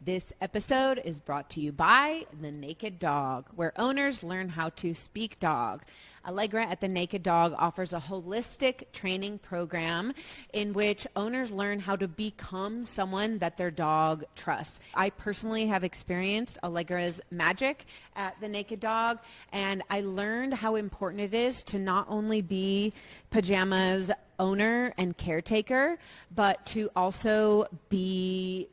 This episode is brought to you by The Naked Dog, where owners learn how to speak dog. Allegra at The Naked Dog offers a holistic training program in which owners learn how to become someone that their dog trusts. I personally have experienced Allegra's magic at The Naked Dog, and I learned how important it is to not only be Pajama's owner and caretaker, but to also be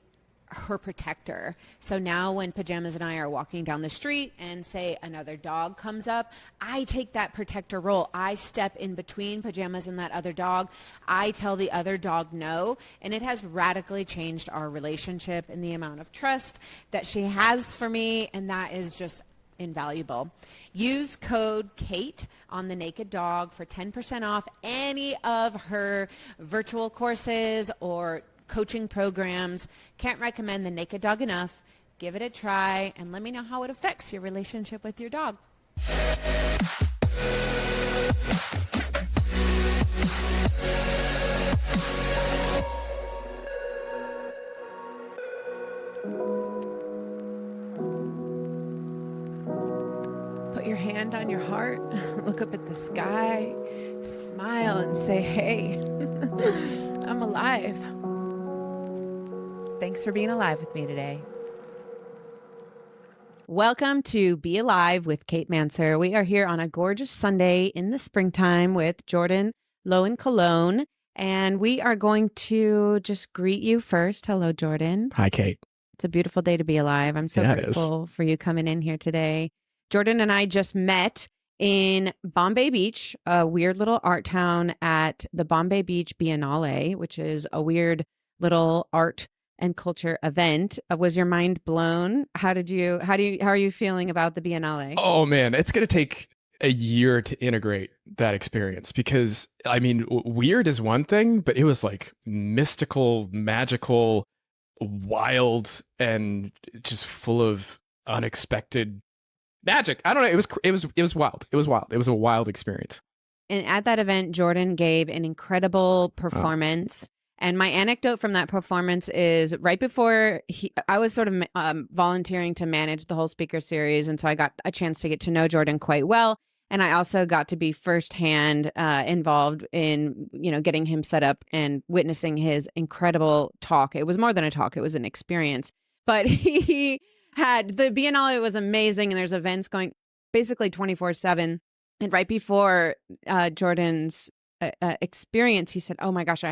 her protector. So now when Pajamas and I are walking down the street and say another dog comes up, I take that protector role. I step in between Pajamas and that other dog. I tell the other dog no, and it has radically changed our relationship and the amount of trust that she has for me, and that is just invaluable. Use code KATE on The Naked Dog for 10% off any of her virtual courses or coaching programs. Can't recommend The Naked Dog enough. Give it a try and let me know how it affects your relationship with your dog. Put your hand on your heart, look up at the sky, smile and say, hey, I'm alive. Thanks for being alive with me today. Welcome to Be Alive with Kate Manser. We are here on a gorgeous Sunday in the springtime with Jordan Loewen-Colón, and we are going to just greet you first. Hello, Jordan. Hi, Kate. It's a beautiful day to be alive. I'm so grateful for you coming in here today. Jordan and I just met in Bombay Beach, a weird little art town at the Bombay Beach Biennale, which is a weird little art and culture event. Was your mind blown? How are you feeling about the Biennale? Oh man, it's going to take a year to integrate that experience because I mean, weird is one thing, but it was like mystical, magical, wild, and just full of unexpected magic. I don't know. It was wild. It was wild. It was a wild experience. And at that event, Jordan gave an incredible performance. And my anecdote from that performance is right before I was sort of volunteering to manage the whole speaker series. And so I got a chance to get to know Jordan quite well. And I also got to be firsthand involved in, getting him set up and witnessing his incredible talk. It was more than a talk. It was an experience. But he had the Biennale was amazing. And there's events going basically 24/7. And right before Jordan's experience, he said, oh my gosh,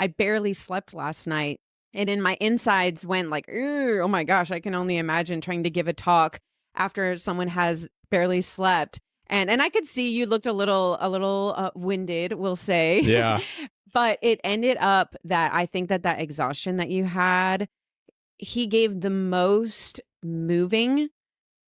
I barely slept last night. And in my insides went like, oh my gosh, I can only imagine trying to give a talk after someone has barely slept. And I could see you looked a little winded, we'll say. Yeah. But it ended up that I think that exhaustion that you had, he gave the most moving,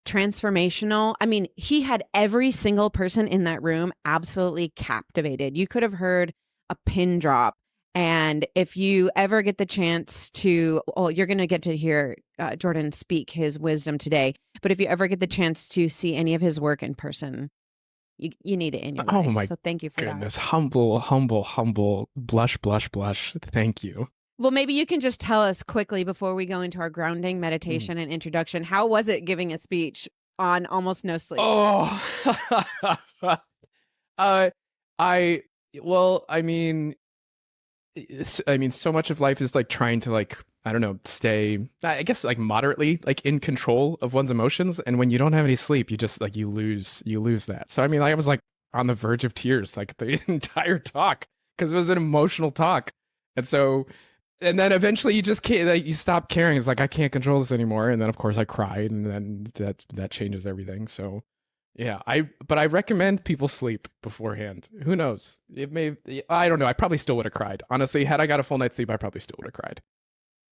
transformational. I mean, he had every single person in that room absolutely captivated. You could have heard a pin drop. And if you ever get the chance to, you're going to get to hear Jordan speak his wisdom today. But if you ever get the chance to see any of his work in person, you need it in your life. Oh my so thank you for goodness. that. Humble, blush. Thank you. Well, maybe you can just tell us quickly before we go into our grounding meditation and introduction. How was it giving a speech on almost no sleep? Oh, I mean, so much of life is like trying to stay, I guess, like moderately like in control of one's emotions. And when you don't have any sleep, you just like, you lose that. So, I mean, I was like on the verge of tears, like the entire talk, because it was an emotional talk. And then eventually you just can't, like, you stop caring. It's like, I can't control this anymore. And then of course I cried, and then that changes everything. So yeah, but I recommend people sleep beforehand. Who knows? I don't know. I probably still would have cried. Honestly, had I got a full night's sleep, I probably still would have cried.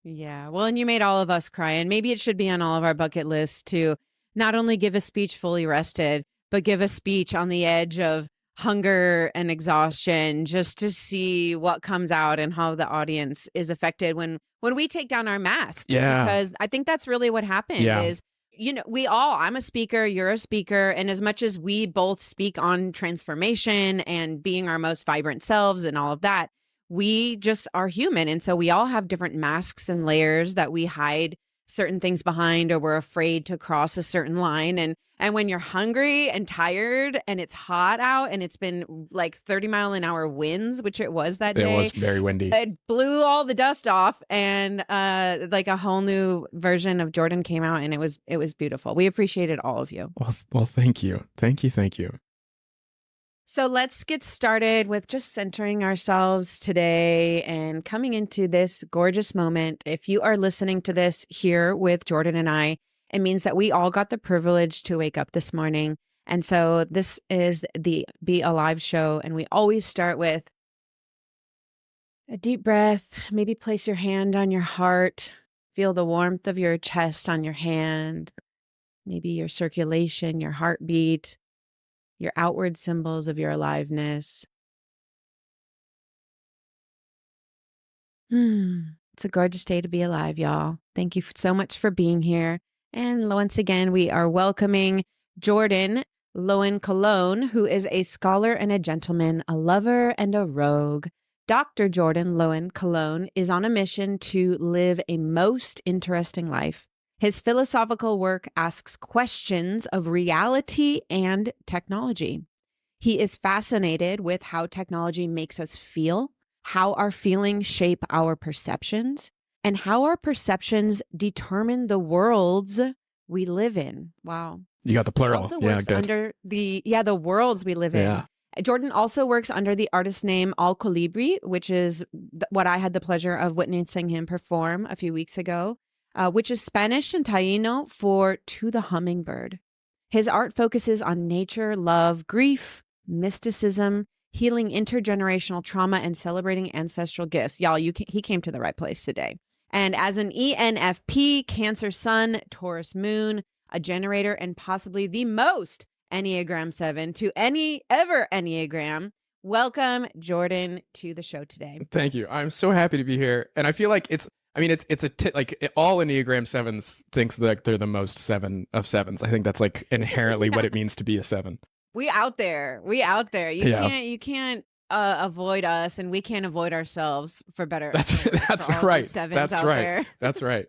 Yeah. Well, and you made all of us cry. And maybe it should be on all of our bucket lists to not only give a speech fully rested, but give a speech on the edge of hunger and exhaustion, just to see what comes out and how the audience is affected when we take down our masks. Yeah. Because I think that's really what happened is, I'm a speaker, you're a speaker. And as much as we both speak on transformation and being our most vibrant selves and all of that, we just are human. And so we all have different masks and layers that we hide certain things behind, or we're afraid to cross a certain line. And when you're hungry and tired and it's hot out and it's been like 30-mile-an-hour winds, which it was that day. It was very windy. It blew all the dust off, and like a whole new version of Jordan came out, and it was beautiful. We appreciated all of you. Well, thank you. Thank you. So let's get started with just centering ourselves today and coming into this gorgeous moment. If you are listening to this here with Jordan and I, it means that we all got the privilege to wake up this morning. And so this is the Be Alive show. And we always start with a deep breath. Maybe place your hand on your heart. Feel the warmth of your chest on your hand. Maybe your circulation, your heartbeat, your outward symbols of your aliveness. It's a gorgeous day to be alive, y'all. Thank you so much for being here. And once again, we are welcoming Jordan Loewen-Colón, who is a scholar and a gentleman, a lover and a rogue. Dr. Jordan Loewen-Colón is on a mission to live a most interesting life. His philosophical work asks questions of reality and technology. He is fascinated with how technology makes us feel, how our feelings shape our perceptions, and how our perceptions determine the worlds we live in. Wow. You got the plural. Also works under the worlds we live in. Jordan also works under the artist name Al Colibri, which is what I had the pleasure of witnessing him perform a few weeks ago, which is Spanish and Taino for To the Hummingbird. His art focuses on nature, love, grief, mysticism, healing intergenerational trauma, and celebrating ancestral gifts. Y'all, he came to the right place today. And as an ENFP, Cancer Sun, Taurus Moon, a generator, and possibly the most Enneagram 7 to any ever Enneagram, welcome Jordan to the show today. Thank you. I'm so happy to be here. And I feel like all Enneagram 7s thinks that they're the most 7 of 7s. I think that's like inherently what it means to be a 7. We out there. You can't avoid us, and we can't avoid ourselves for better. That's right. That's right. There. That's right.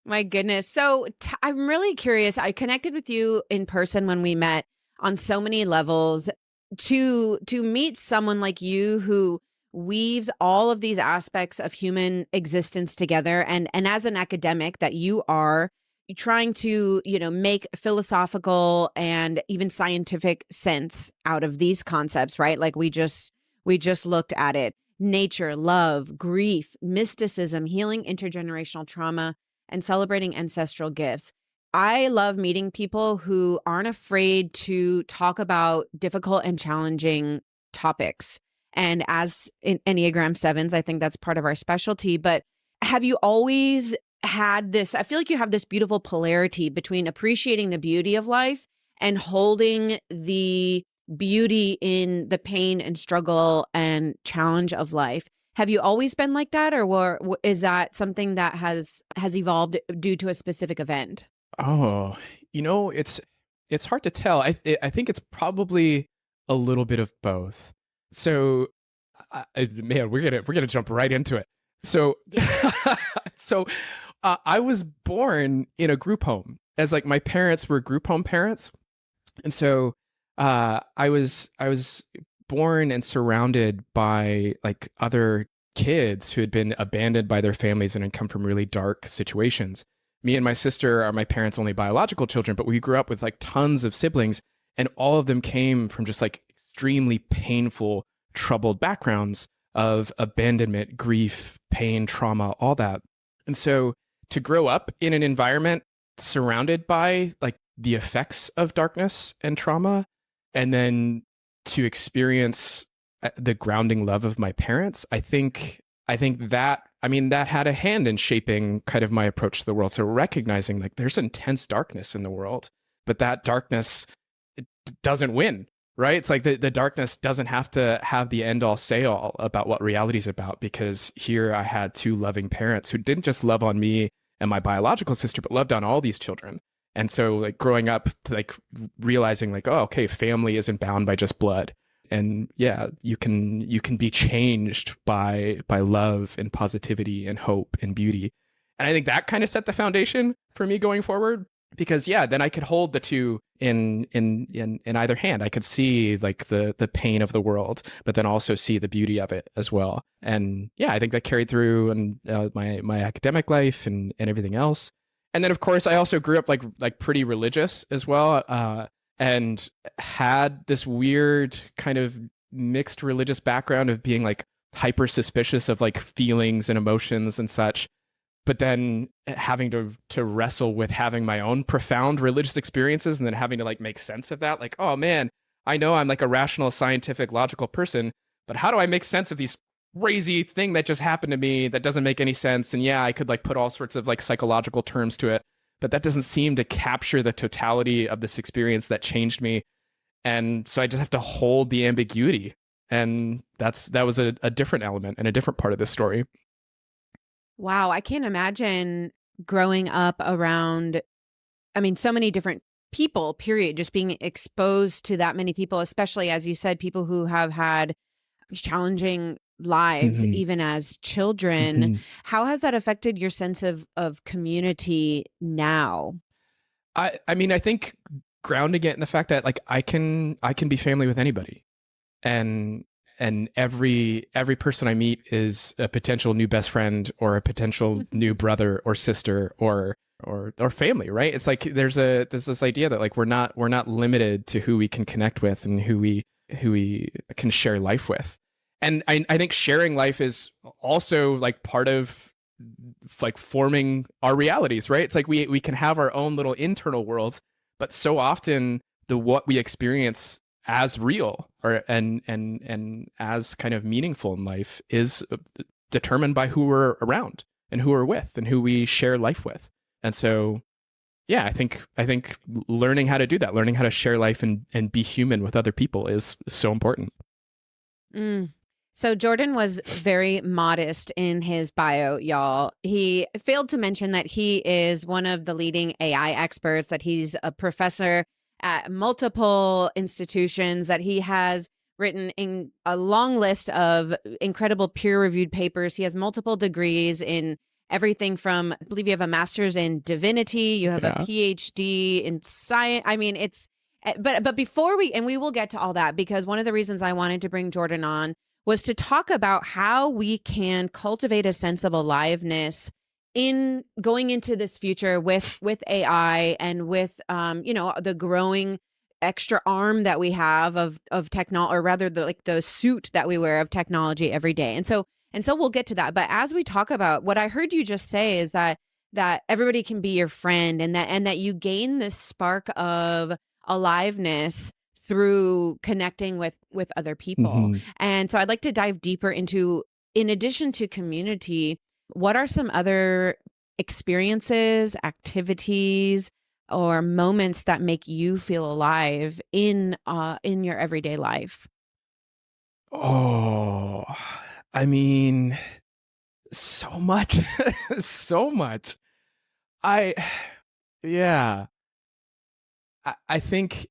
My goodness. So I'm really curious. I connected with you in person when we met on so many levels. To meet someone like you who weaves all of these aspects of human existence together, and as an academic that you are trying to, make philosophical and even scientific sense out of these concepts, right? Like we just looked at it. Nature, love, grief, mysticism, healing intergenerational trauma, and celebrating ancestral gifts. I love meeting people who aren't afraid to talk about difficult and challenging topics. And as in Enneagram 7s, I think that's part of our specialty. But have you always had this? I feel like you have this beautiful polarity between appreciating the beauty of life and holding the beauty in the pain and struggle and challenge of life. Have you always been like that, or is that something that has evolved due to a specific event? Oh, it's hard to tell. I think it's probably a little bit of both. So, man, we're gonna jump right into it. So, I was born in a group home, as like my parents were group home parents, and so I was born and surrounded by like other kids who had been abandoned by their families and had come from really dark situations. Me and my sister are my parents' only biological children, but we grew up with like tons of siblings, and all of them came from just like extremely painful, troubled backgrounds of abandonment, grief, pain, trauma, all that. And so to grow up in an environment surrounded by like the effects of darkness and trauma, and then to experience the grounding love of my parents, I think that had a hand in shaping kind of my approach to the world. So recognizing like there's intense darkness in the world, but that darkness doesn't win, right? It's like the darkness doesn't have to have the end all say all about what reality is about, because here I had two loving parents who didn't just love on me and my biological sister, but loved on all these children. And so like growing up, like realizing like, oh, okay, family isn't bound by just blood. And yeah, you can be changed by love and positivity and hope and beauty. And I think that kind of set the foundation for me going forward, because yeah, then I could hold the two in either hand. I could see like the pain of the world, but then also see the beauty of it as well. And yeah, I think that carried through in my academic life and everything else. And then of course I also grew up like pretty religious as well, and had this weird kind of mixed religious background of being like hyper suspicious of like feelings and emotions and such, but then having to wrestle with having my own profound religious experiences and then having to like make sense of that. Like, oh man, I know I'm like a rational, scientific, logical person, but how do I make sense of these crazy thing that just happened to me that doesn't make any sense? And yeah, I could like put all sorts of like psychological terms to it, but that doesn't seem to capture the totality of this experience that changed me. And so I just have to hold the ambiguity. And that was a different element and a different part of this story. Wow, I can't imagine growing up around, I mean, so many different people, period, just being exposed to that many people, especially as you said, people who have had challenging lives, even as children. How has that affected your sense of community now? I mean, I think grounding it in the fact that like I can be family with anybody. And every person I meet is a potential new best friend or a potential new brother or sister or family, right? It's like there's this idea that like we're not limited to who we can connect with and who we can share life with. And I think sharing life is also like part of like forming our realities, right? It's like we can have our own little internal worlds, but so often what we experience as real or and as kind of meaningful in life is determined by who we're around and who we're with and who we share life with. And so yeah, I think learning how to do that, learning how to share life and be human with other people is so important. So Jordan was very modest in his bio, y'all. He failed to mention that he is one of the leading AI experts, that he's a professor at multiple institutions, that he has written in a long list of incredible peer-reviewed papers. He has multiple degrees in everything from, I believe you have a master's in divinity, you have a PhD in science. I mean, but before we will get to all that, because one of the reasons I wanted to bring Jordan on was to talk about how we can cultivate a sense of aliveness in going into this future with AI and with the growing extra arm that we have of technology, or rather the suit that we wear of technology every day. And so we'll get to that. But as we talk about what I heard you just say is that everybody can be your friend, and that you gain this spark of aliveness through connecting with other people. And so I'd like to dive deeper into, in addition to community, what are some other experiences, activities, or moments that make you feel alive in your everyday life? Oh, I mean, so much, so much. Yeah. I think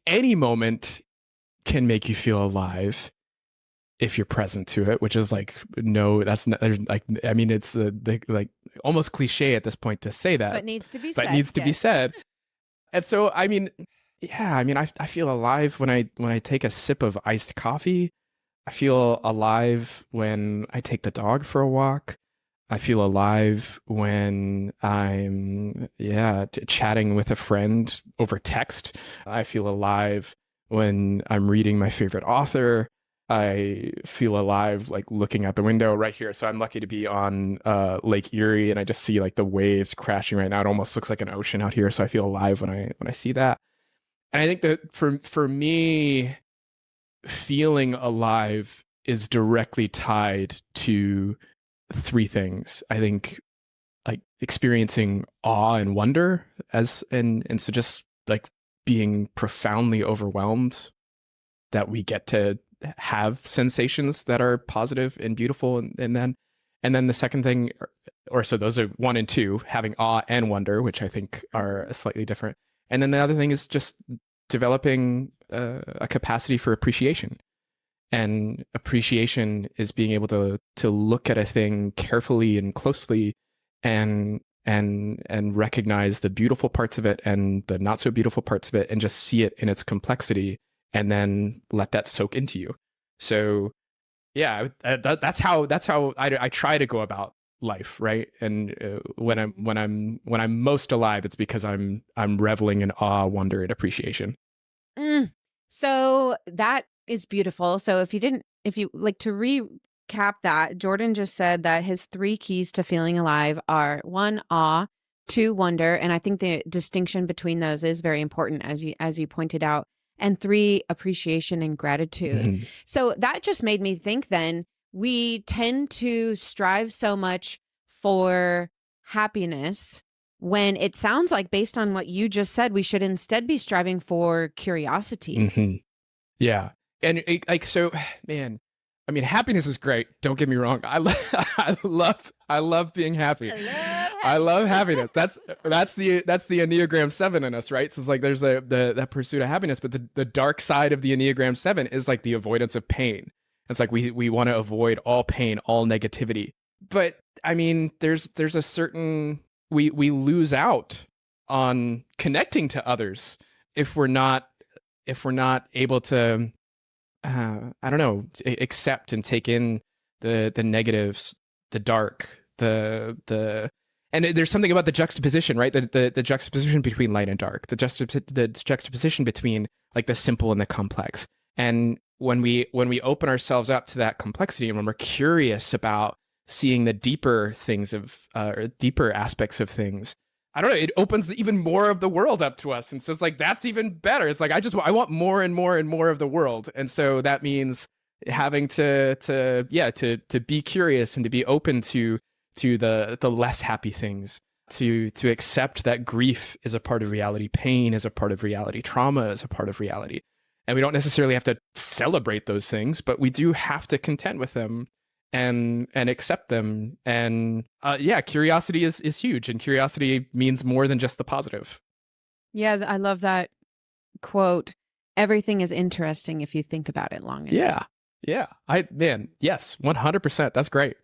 any moment can make you feel alive if you're present to it, which is like, no, that's not, there's like, I mean, it's the like almost cliche at this point to say that, but needs to be but said. needs to be said. And so, I mean, yeah, I mean, I feel alive when I take a sip of iced coffee. I feel alive when I take the dog for a walk. I feel alive when I'm, chatting with a friend over text. I feel alive when I'm reading my favorite author. I feel alive like looking out the window right here. So I'm lucky to be on Lake Erie, and I just see like the waves crashing right now. It almost looks like an ocean out here. So I feel alive when I see that. And I think that for me, feeling alive is directly tied to three things. I think like experiencing awe and wonder and so just like being profoundly overwhelmed that we get to have sensations that are positive and beautiful, and then the second thing, or so those are one and two, having awe and wonder, which I think are slightly different. And then the other thing is just developing a capacity for appreciation. And appreciation is being able to look at a thing carefully and closely and recognize the beautiful parts of it and the not so beautiful parts of it, and just see it in its complexity, and then let that soak into you. So yeah, that's how I try to go about life, right? And when I'm most alive, it's because I'm reveling in awe, wonder, and appreciation. So that is beautiful. So if you like to recap that, Jordan just said that his 3 keys to feeling alive are 1, awe, 2, wonder, and I think the distinction between those is very important, as you pointed out, and 3, appreciation and gratitude. Mhm. So that just made me think then we tend to strive so much for happiness when it sounds like, based on what you just said, we should instead be striving for curiosity. Mm-hmm. Yeah. And so, man, I mean, happiness is great. Don't get me wrong. I love being happy. I love happiness. That's the Enneagram 7 in us, right? So it's like there's that pursuit of happiness, but the dark side of the Enneagram 7 is like the avoidance of pain. It's like we want to avoid all pain, all negativity. But I mean, there's a certain we lose out on connecting to others if we're not able to I don't know, accept and take in the negatives, the dark, the and there's something about the juxtaposition, right? The juxtaposition between light and dark, the juxtaposition between like the simple and the complex. And when we open ourselves up to that complexity, and when we're curious about seeing the deeper things of or deeper aspects of things, I don't know, it opens even more of the world up to us. And so it's like, that's even better. It's like, I want more and more and more of the world. And so that means having to be curious and to be open to the less happy things, to accept that grief is a part of reality, pain is a part of reality, trauma is a part of reality. And we don't necessarily have to celebrate those things, but we do have to contend with them and accept them. And curiosity is huge, and curiosity means more than just the positive. Yeah, I love that quote. Everything is interesting if you think about it long enough. Yeah. Yes, 100%. That's great.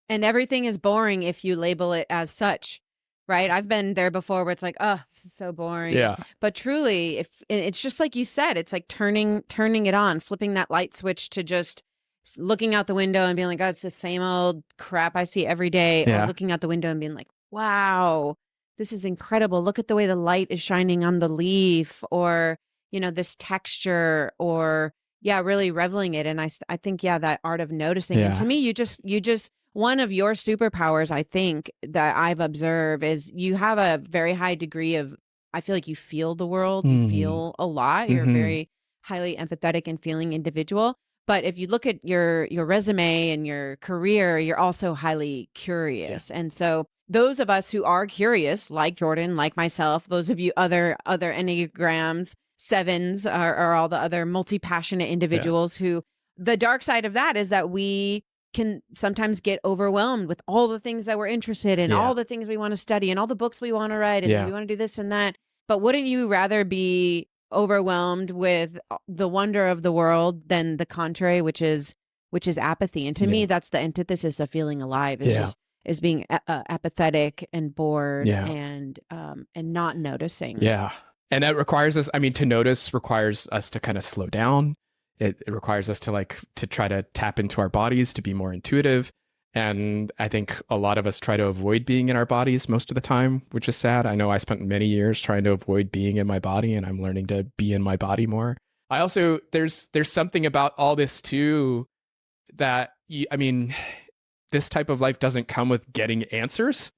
And everything is boring if you label it as such, right? I've been there before where it's like, oh, this is so boring. Yeah. But truly, if it's just like you said, it's like turning it on, flipping that light switch to just looking out the window and being like, oh, it's the same old crap I see every day. Yeah. Or looking out the window and being like, wow, this is incredible. Look at the way the light is shining on the leaf, or, this texture, or really reveling it. And I think, that art of noticing. Yeah. And to me, you just, one of your superpowers, I think, that I've observed is you have a very high degree of, I feel like you feel the world, you feel a lot. You're a very highly empathetic and feeling individual. But if you look at your resume and your career, you're also highly curious. Yeah. And so those of us who are curious, like Jordan, like myself, those of you other Enneagrams, 7s, or all the other multi-passionate individuals who, the dark side of that is that we can sometimes get overwhelmed with all the things that we're interested in, all the things we want to study, and all the books we want to write, and we want to do this and that. But wouldn't you rather be overwhelmed with the wonder of the world than the contrary, which is apathy? And to me, that's the antithesis of feeling alive, is being apathetic and bored and not noticing. Yeah. And that requires us, to notice requires us to kind of slow down. It requires us to try to tap into our bodies, to be more intuitive. And I think a lot of us try to avoid being in our bodies most of the time, which is sad. I know I spent many years trying to avoid being in my body, and I'm learning to be in my body more. I also, there's something about all this too, that, this type of life doesn't come with getting answers,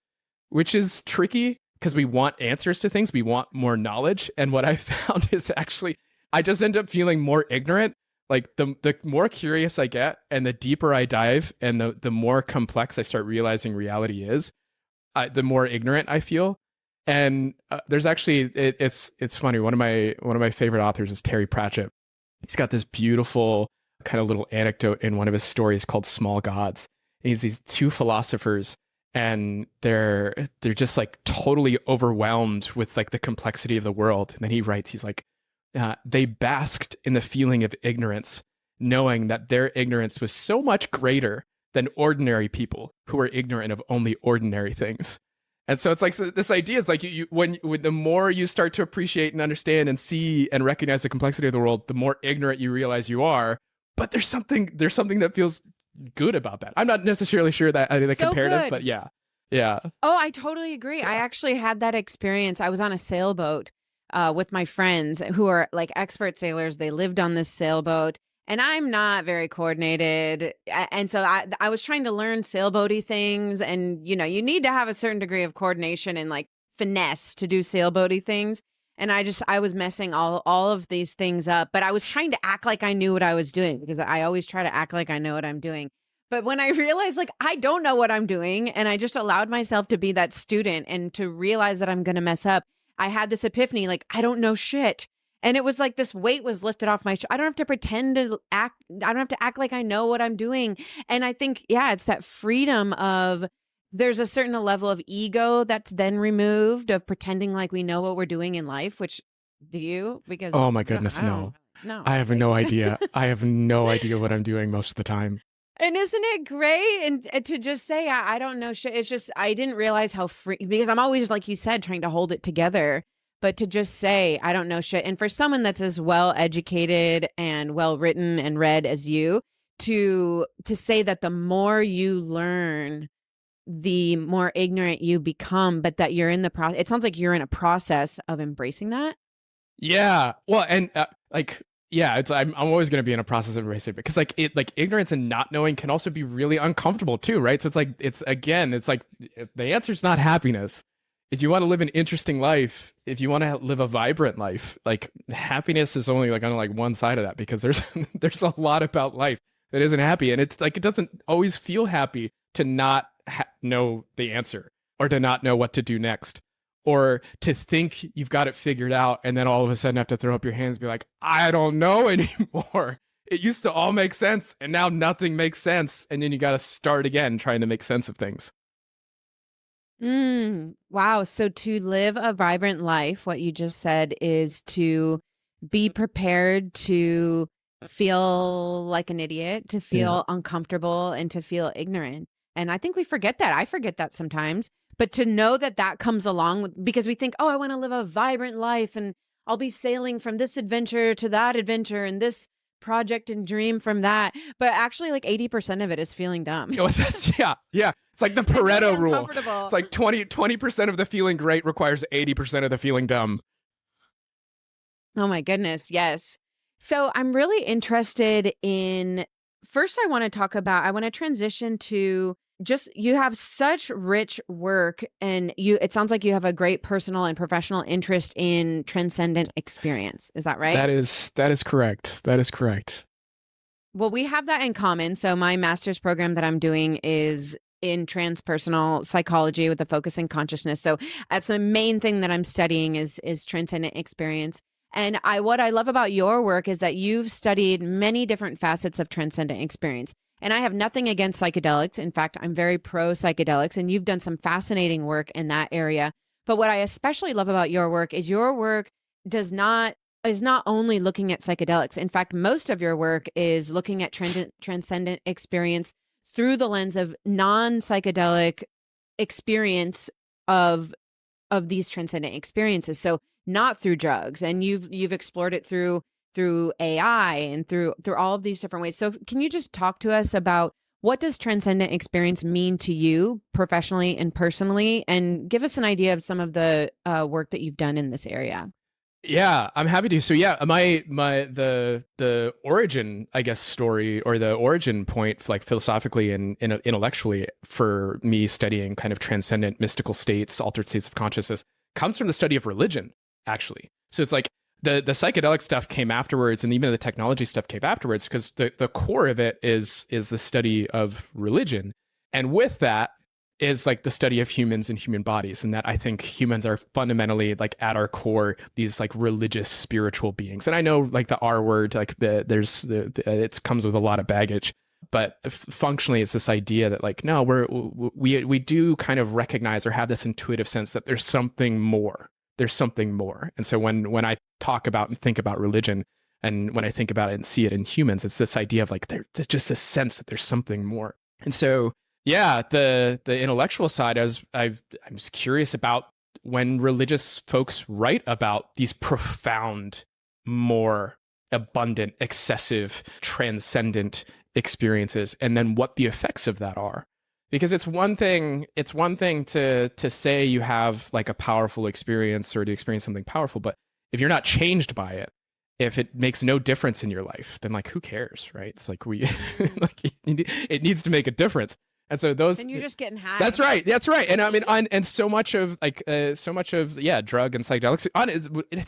which is tricky because we want answers to things. We want more knowledge. And what I found is actually, I just end up feeling more ignorant. Like the more curious I get and the deeper I dive and the more complex I start realizing reality is, the more ignorant I feel. And there's actually, it's funny. One of my favorite authors is Terry Pratchett. He's got this beautiful kind of little anecdote in one of his stories called Small Gods. And he's these 2 philosophers, and they're just like totally overwhelmed with like the complexity of the world. And then he writes, he's like, they basked in the feeling of ignorance, knowing that their ignorance was so much greater than ordinary people who were ignorant of only ordinary things. And so it's like this idea is like when the more you start to appreciate and understand and see and recognize the complexity of the world, the more ignorant you realize you are. But there's something that feels good about that. I'm not necessarily sure that I think the So comparative, good. but yeah. Yeah. Oh, I totally agree. I actually had that experience. I was on a sailboat with my friends who are like expert sailors. They lived on this sailboat, and I'm not very coordinated. And so I was trying to learn sailboaty things. And, you know, you need to have a certain degree of coordination and like finesse to do sailboaty things. And I was messing all of these things up, but I was trying to act like I knew what I was doing because I always try to act like I know what I'm doing. But when I realized like I don't know what I'm doing and I just allowed myself to be that student and to realize that I'm going to mess up, I had this epiphany like I don't know shit. And it was like this weight was lifted off my I don't have to pretend to act. I don't have to act like I know what I'm doing. And I think, yeah, it's that freedom of there's a certain level of ego that's then removed of pretending like we know what we're doing in life, which do you? Because Oh my goodness, no. No. I have no idea. I have no idea what I'm doing most of the time. And isn't it great? And to just say, I don't know shit. It's just, I didn't realize how free, because I'm always, like you said, trying to hold it together. But to just say, I don't know shit. And for someone that's as well educated and well written and read as you, to say that the more you learn, the more ignorant you become, but that you're in the process. It sounds like you're in a process of embracing that. Yeah. Well, and yeah, I'm always going to be in a process of embracing it because like ignorance and not knowing can also be really uncomfortable too, right? So it's like the answer is not happiness. If you want to live an interesting life, if you want to live a vibrant life, like happiness is only like on like one side of that because there's a lot about life that isn't happy, and it's like it doesn't always feel happy to not know the answer or to not know what to do next. Or to think you've got it figured out and then all of a sudden have to throw up your hands and be like, I don't know anymore. It used to all make sense and now nothing makes sense. And then you got to start again trying to make sense of things. Wow. So to live a vibrant life, what you just said is to be prepared to feel like an idiot, to feel uncomfortable, and to feel ignorant. And I think we forget that. I forget that sometimes. But to know that that comes along with, because we think, oh, I want to live a vibrant life and I'll be sailing from this adventure to that adventure and this project and dream from that. But actually like 80% of it is feeling dumb. Yeah. It's like the Pareto rule. It's like 20% of the feeling great requires 80% of the feeling dumb. Oh my goodness. Yes. So I'm really interested in, first I want to transition to just, you have such rich work and it sounds like you have a great personal and professional interest in transcendent experience. Is that right? That is correct. That is correct. Well, we have that in common. So my master's program that I'm doing is in transpersonal psychology with a focus in consciousness. So that's the main thing that I'm studying is transcendent experience. And what I love about your work is that you've studied many different facets of transcendent experience. And I have nothing against psychedelics. In fact, I'm very pro psychedelics, and you've done some fascinating work in that area. But what I especially love about your work is your work is not only looking at psychedelics. In fact, most of your work is looking at transcendent experience through the lens of non-psychedelic experience of these transcendent experiences. So not through drugs. And you've explored it through AI and through all of these different ways. So can you just talk to us about what does transcendent experience mean to you professionally and personally, and give us an idea of some of the work that you've done in this area? Yeah, I'm happy to. So yeah, the origin, I guess, story, or the origin point, like philosophically and intellectually, for me studying kind of transcendent mystical states, altered states of consciousness, comes from the study of religion, actually. So it's like the psychedelic stuff came afterwards, and even the technology stuff came afterwards, because the core of it is the study of religion, and with that is like the study of humans and human bodies, and that I think humans are fundamentally, like at our core, these like religious spiritual beings. And I know like the R word, like it comes with a lot of baggage, but functionally it's this idea that like, no, we do kind of recognize or have this intuitive sense that there's something more. There's something more. And so when I talk about and think about religion, and when I think about it and see it in humans, it's this idea of like there's just this sense that there's something more. And so Yeah, the intellectual side, I'm curious about when religious folks write about these profound, more abundant, excessive, transcendent experiences, and then what the effects of that are. Because it's one thing to say you have like a powerful experience or to experience something powerful, but if you're not changed by it, if it makes no difference in your life, then like who cares, right? It's like like it needs to make a difference. And so those, Then you're just getting high. that's right. That's right. And I mean, and so much of yeah, drug and psychedelics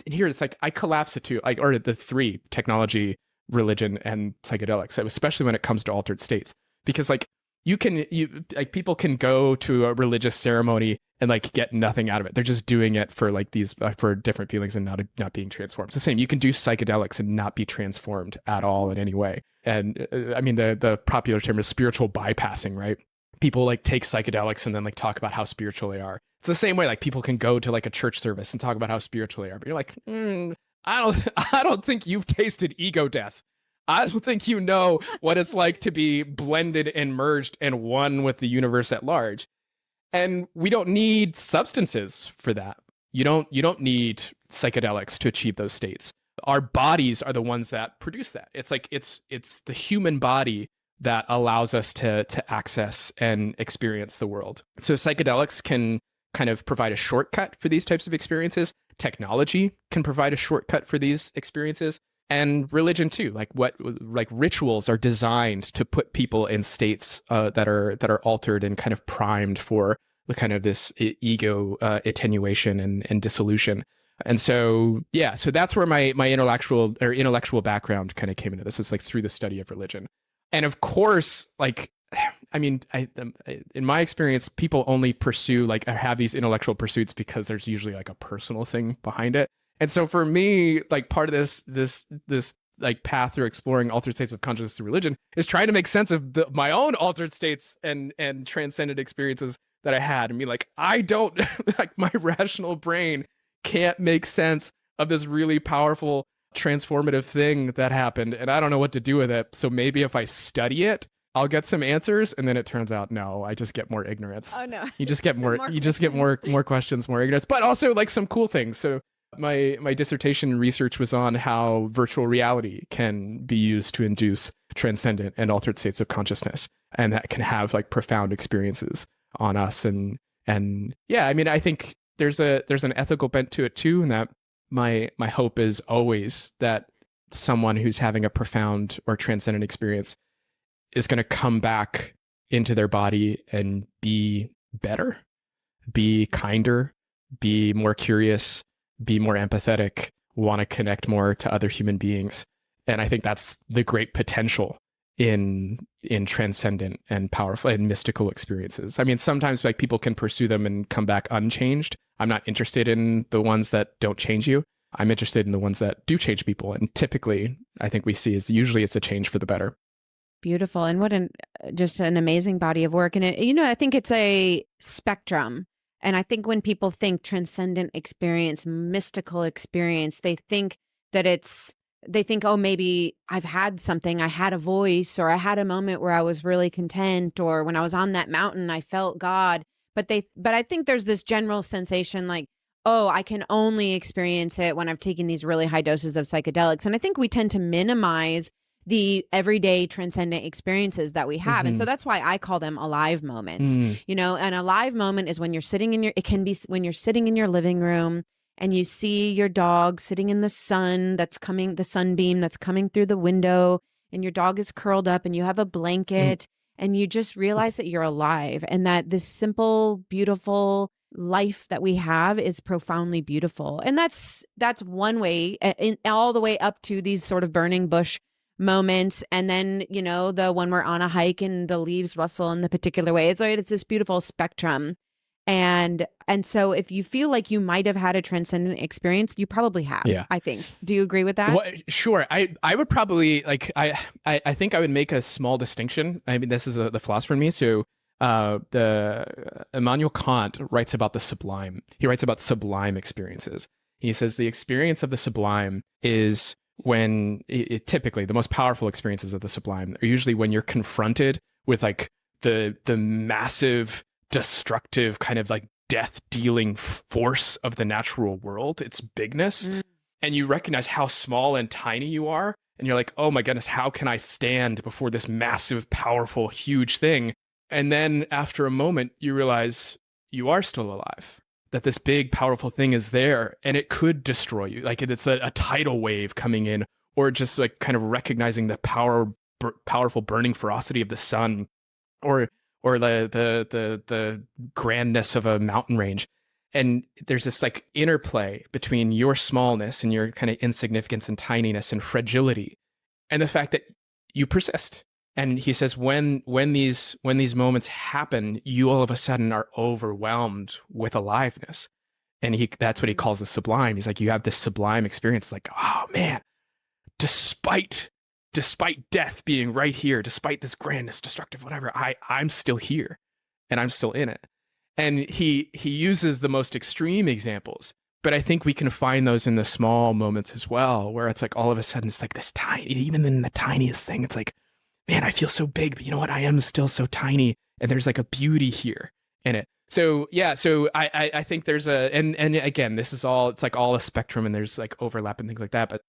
here, it's like I collapse the two, like, or the three: technology, religion, and psychedelics, especially when it comes to altered states, because like people can go to a religious ceremony and like get nothing out of it. They're just doing it for like these for different feelings and not being transformed. It's the same. You can do psychedelics and not be transformed at all in any way. And I mean, the popular term is spiritual bypassing, right? People like take psychedelics and then like talk about how spiritual they are. It's the same way like people can go to like a church service and talk about how spiritual they are, but you're like, I don't think you've tasted ego death. I don't think you know what it's like to be blended and merged and one with the universe at large. And we don't need substances for that. You don't need psychedelics to achieve those states. Our bodies are the ones that produce that. It's like it's the human body that allows us to access and experience the world. So psychedelics can kind of provide a shortcut for these types of experiences. Technology can provide a shortcut for these experiences. And religion too, like rituals are designed to put people in states that are altered and kind of primed for the kind of this ego attenuation and dissolution. And so so that's where my intellectual background kind of came into this. It's like through the study of religion, and of course, like I mean, in my experience, people only pursue like have these intellectual pursuits because there's usually like a personal thing behind it. And so for me, like part of this like path through exploring altered states of consciousness through religion is trying to make sense of my own altered states and transcendent experiences that I had. I mean, like I don't like my rational brain can't make sense of this really powerful transformative thing that happened, and I don't know what to do with it. So maybe if I study it, I'll get some answers, and then it turns out no, I just get more ignorance. Oh no. You just get more more questions, more ignorance, but also like some cool things. So my dissertation research was on how virtual reality can be used to induce transcendent and altered states of consciousness, and that can have like profound experiences on us. And yeah, I mean, I think there's an ethical bent to it too, and that my hope is always that someone who's having a profound or transcendent experience is going to come back into their body and be better, be kinder, be more curious, be more empathetic, want to connect more to other human beings. And I think that's the great potential in transcendent and powerful and mystical experiences. I mean, sometimes like people can pursue them and come back unchanged. I'm not interested in the ones that don't change you. I'm interested in the ones that do change people. And typically, I think we see is usually it's a change for the better. Beautiful. And what just an amazing body of work. And I think it's a spectrum. And I think when people think transcendent experience, mystical experience, they think, oh, maybe I've had something, I had a voice, or I had a moment where I was really content, or when I was on that mountain, I felt God. But I think there's this general sensation like, oh, I can only experience it when I've taken these really high doses of psychedelics. And I think we tend to minimize the everyday transcendent experiences that we have. And so that's why I call them alive moments. An alive moment is when you're sitting it can be when you're sitting in your living room and you see your dog sitting in the sun the sunbeam that's coming through the window, and your dog is curled up and you have a blanket and you just realize that you're alive, and that this simple, beautiful life that we have is profoundly beautiful. And that's one way, all the way up to these sort of burning bush moments, and then the when we're on a hike and the leaves rustle in the particular way. It's this beautiful spectrum, and so if you feel like you might have had a transcendent experience, you probably have. Yeah, I think. Do you agree with that? Well, sure. I would probably like I think I would make a small distinction. I mean, this is the philosopher in me. So the Immanuel Kant writes about the sublime. He writes about sublime experiences. He says the experience of the sublime is when typically the most powerful experiences of the sublime are usually when you're confronted with like the massive, destructive kind of like death dealing force of the natural world, its bigness. And you recognize how small and tiny you are. And you're like, oh my goodness, how can I stand before this massive, powerful, huge thing? And then after a moment, you realize you are still alive, that this big, powerful thing is there and it could destroy you. Like it's a tidal wave coming in, or just like kind of recognizing the powerful burning ferocity of the sun, or the grandness of a mountain range. And there's this like interplay between your smallness and your kind of insignificance and tininess and fragility, and the fact that you persist. And he says, when these moments happen, you all of a sudden are overwhelmed with aliveness. And that's what he calls the sublime. He's like, you have this sublime experience. It's like, oh man, despite death being right here, despite this grandness, destructive, whatever, I'm still here and I'm still in it. And he uses the most extreme examples, but I think we can find those in the small moments as well, where it's like all of a sudden it's like this tiny, even in the tiniest thing, it's like, man, I feel so big, but you know what? I am still so tiny. And there's like a beauty here in it. So yeah, so I think there's and again, this is all, it's like all a spectrum and there's like overlap and things like that. But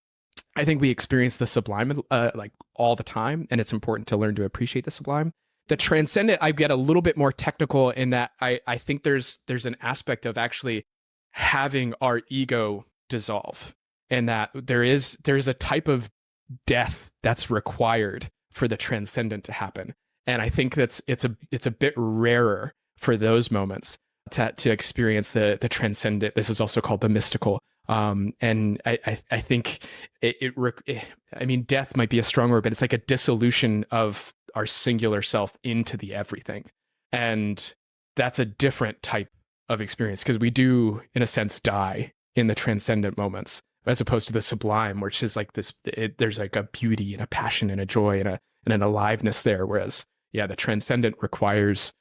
I think we experience the sublime like all the time. And it's important to learn to appreciate the sublime. The transcendent, I get a little bit more technical in that I think there's an aspect of actually having our ego dissolve, and that there's a type of death that's required for the transcendent to happen. And I think it's a bit rarer for those moments to experience the transcendent. This is also called the mystical. And I think I mean, death might be a strong word, but it's like a dissolution of our singular self into the everything. And that's a different type of experience, because we do, in a sense, die in the transcendent moments, as opposed to the sublime, which is like this, there's like a beauty and a passion and a joy and an aliveness there. Whereas, yeah, the transcendent requires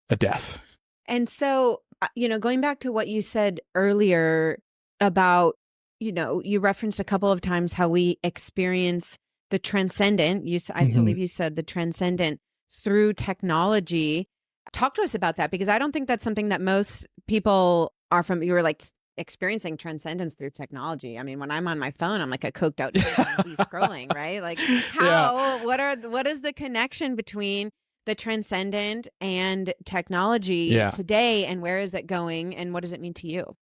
a death. And so, going back to what you said earlier about, you referenced a couple of times how we experience the transcendent. I believe you said the transcendent through technology. Talk to us about that, because I don't think that's something that most people are from. You were like experiencing transcendence through technology. I mean, when I'm on my phone, I'm like a coked out scrolling, right? Like how, what is the connection between the transcendent and technology today, and where is it going, and what does it mean to you?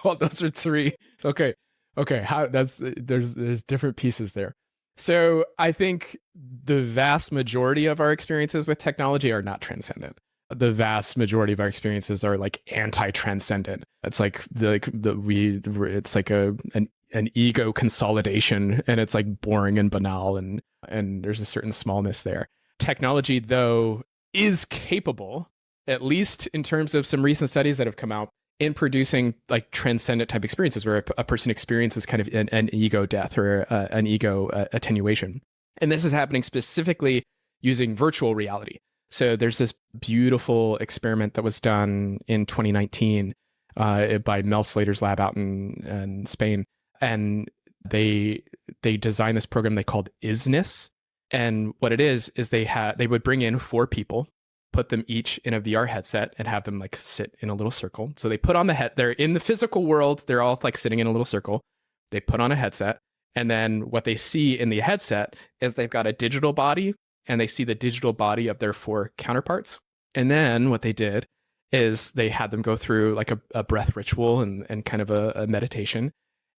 Those are three. Okay. There's different pieces there. So I think the vast majority of our experiences with technology are not transcendent. The vast majority of our experiences are like anti-transcendent. It's like it's like an ego consolidation, and it's like boring and banal, and there's a certain smallness there. Technology, though, is capable, at least in terms of some recent studies that have come out, in producing like transcendent type experiences where a person experiences kind of an ego death or an ego attenuation. And this is happening specifically using virtual reality. So there's this beautiful experiment that was done in 2019 by Mel Slater's lab out in Spain. And they designed this program they called Isness. And what it is they would bring in 4 people, put them each in a VR headset, and have them like sit in a little circle. So they put on they're in the physical world, they're all like sitting in a little circle. They put on a headset, and then what they see in the headset is they've got a digital body, and they see the digital body of their 4 counterparts. And then what they did is they had them go through like a breath ritual and kind of a meditation.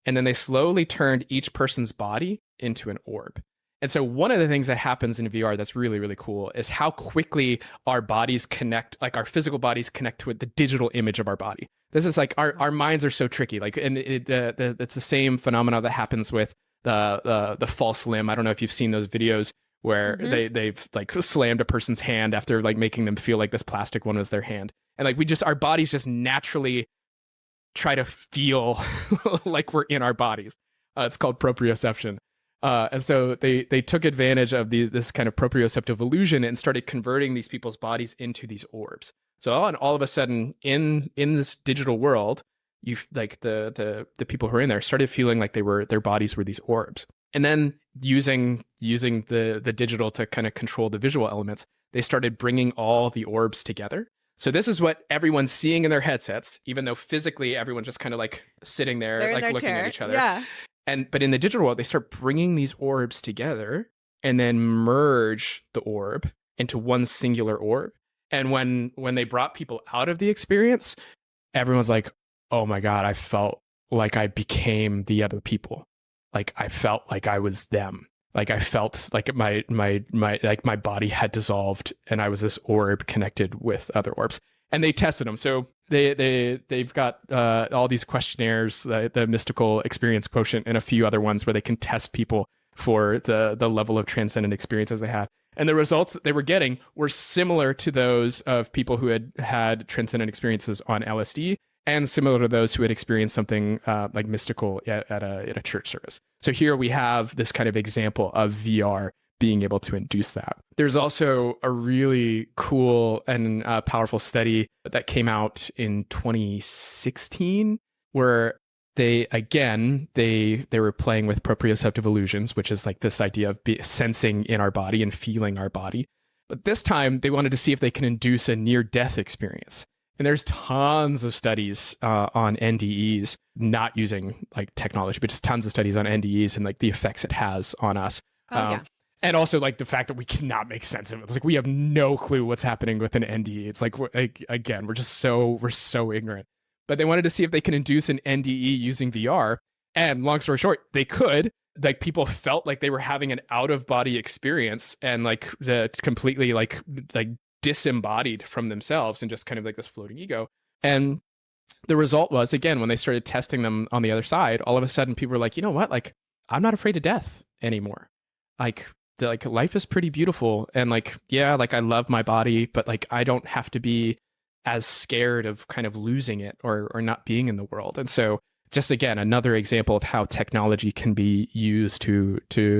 And then they slowly turned each person's body into an orb. And so one of the things that happens in VR that's really, really cool is how quickly our bodies connect, like our physical bodies connect to the digital image of our body. This is like our minds are so tricky. Like, and it's the same phenomena that happens with the false limb. I don't know if you've seen those videos where they've like slammed a person's hand after like making them feel like this plastic one was their hand. And like our bodies just naturally try to feel like we're in our bodies. It's called proprioception. And so they took advantage of this kind of proprioceptive illusion and started converting these people's bodies into these orbs. So all of a sudden in this digital world, you like the people who are in there started feeling like their bodies were these orbs. And then using the digital to kind of control the visual elements, they started bringing all the orbs together. So this is what everyone's seeing in their headsets, even though physically everyone's just kind of like sitting there, They're in like their looking chair. at each other. Yeah. But in the digital world, they start bringing these orbs together and then merge the orb into one singular orb. And when they brought people out of the experience, everyone's like, "Oh my God, I felt like I became the other people. Like I felt like I was them. Like I felt like my like my body had dissolved and I was this orb connected with other orbs." And they tested them. So they've got all these questionnaires, the mystical experience quotient, and a few other ones where they can test people for the level of transcendent experiences they had. And the results that they were getting were similar to those of people who had had transcendent experiences on LSD, and similar to those who had experienced something like mystical at a church service. So here we have this kind of example of VR being able to induce that. There's also a really cool and powerful study that came out in 2016 where they were playing with proprioceptive illusions, which is like this idea of sensing in our body and feeling our body. But this time they wanted to see if they can induce a near-death experience. And there's tons of studies on NDEs, not using like technology, but just tons of studies on NDEs and like the effects it has on us. Yeah. And also like the fact that we cannot make sense of it. It's like we have no clue what's happening with an NDE. It's like, again, we're so ignorant. But they wanted to see if they can induce an NDE using VR. And long story short, they could. Like people felt like they were having an out of body experience and like the completely like disembodied from themselves and just kind of like this floating ego. And the result was, again, when they started testing them on the other side, all of a sudden people were like, you know what? Like, I'm not afraid of death anymore. Like life is pretty beautiful. And like, yeah, like I love my body, but like, I don't have to be as scared of kind of losing it or not being in the world. And so just again, another example of how technology can be used to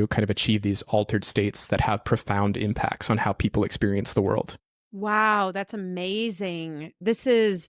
kind of achieve these altered states that have profound impacts on how people experience the world. Wow, that's amazing. This is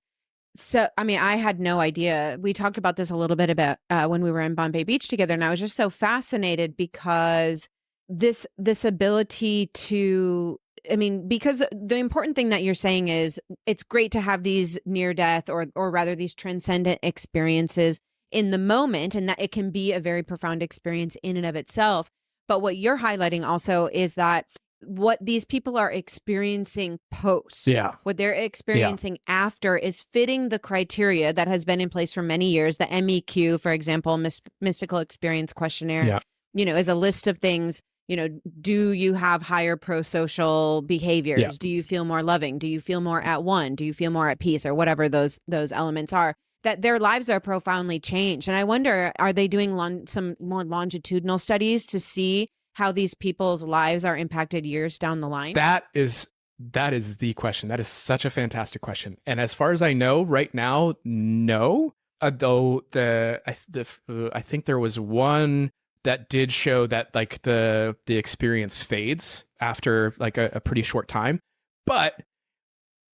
so, I mean, I had no idea. We talked about this a little bit about when we were in Bombay Beach together, and I was just so fascinated because this ability to, I mean, because the important thing that you're saying is it's great to have these near death or rather these transcendent experiences in the moment, and that it can be a very profound experience in and of itself. But what you're highlighting also is that what these people are experiencing post, what they're experiencing after is fitting the criteria that has been in place for many years. The MEQ, for example, mystical experience questionnaire, is a list of things. Do you have higher pro-social behaviors? Do you feel more loving? Do you feel more at one? Do you feel more at peace, or whatever those elements are? That their lives are profoundly changed. And I wonder, are they doing some more longitudinal studies to see how these people's lives are impacted years down the line? That is the question. That is such a fantastic question. And as far as I know right now, no. Though I think there was one that did show that like the experience fades after like a pretty short time. But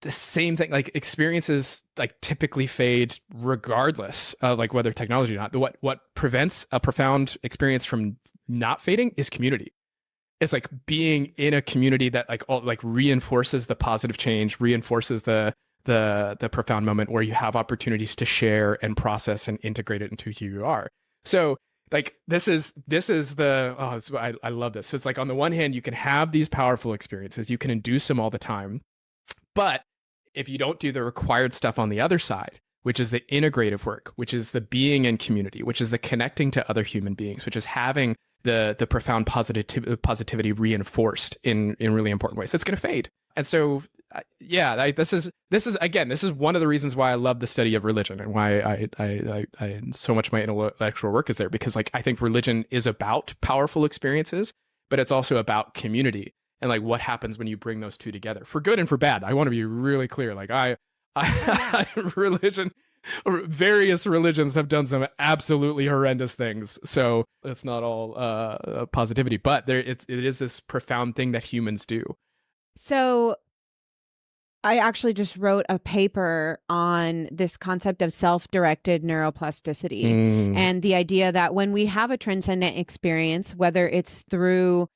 the same thing, like experiences like typically fade regardless of like whether technology or not. What prevents a profound experience from not fading is community. It's like being in a community that like reinforces the positive change, reinforces the profound moment where you have opportunities to share and process and integrate it into who you are. So like this is I love this. So it's like on the one hand, you can have these powerful experiences, you can induce them all the time, but if you don't do the required stuff on the other side, which is the integrative work, which is the being in community, which is the connecting to other human beings, which is having the profound positivity reinforced in really important ways, it's going to fade. And so, this is one of the reasons why I love the study of religion and why I so much of my intellectual work is there, because like I think religion is about powerful experiences, but it's also about community and like what happens when you bring those two together for good and for bad. I want to be really clear. Like various religions have done some absolutely horrendous things. So it's not all positivity, but it is this profound thing that humans do. So I actually just wrote a paper on this concept of self-directed neuroplasticity and the idea that when we have a transcendent experience, whether it's through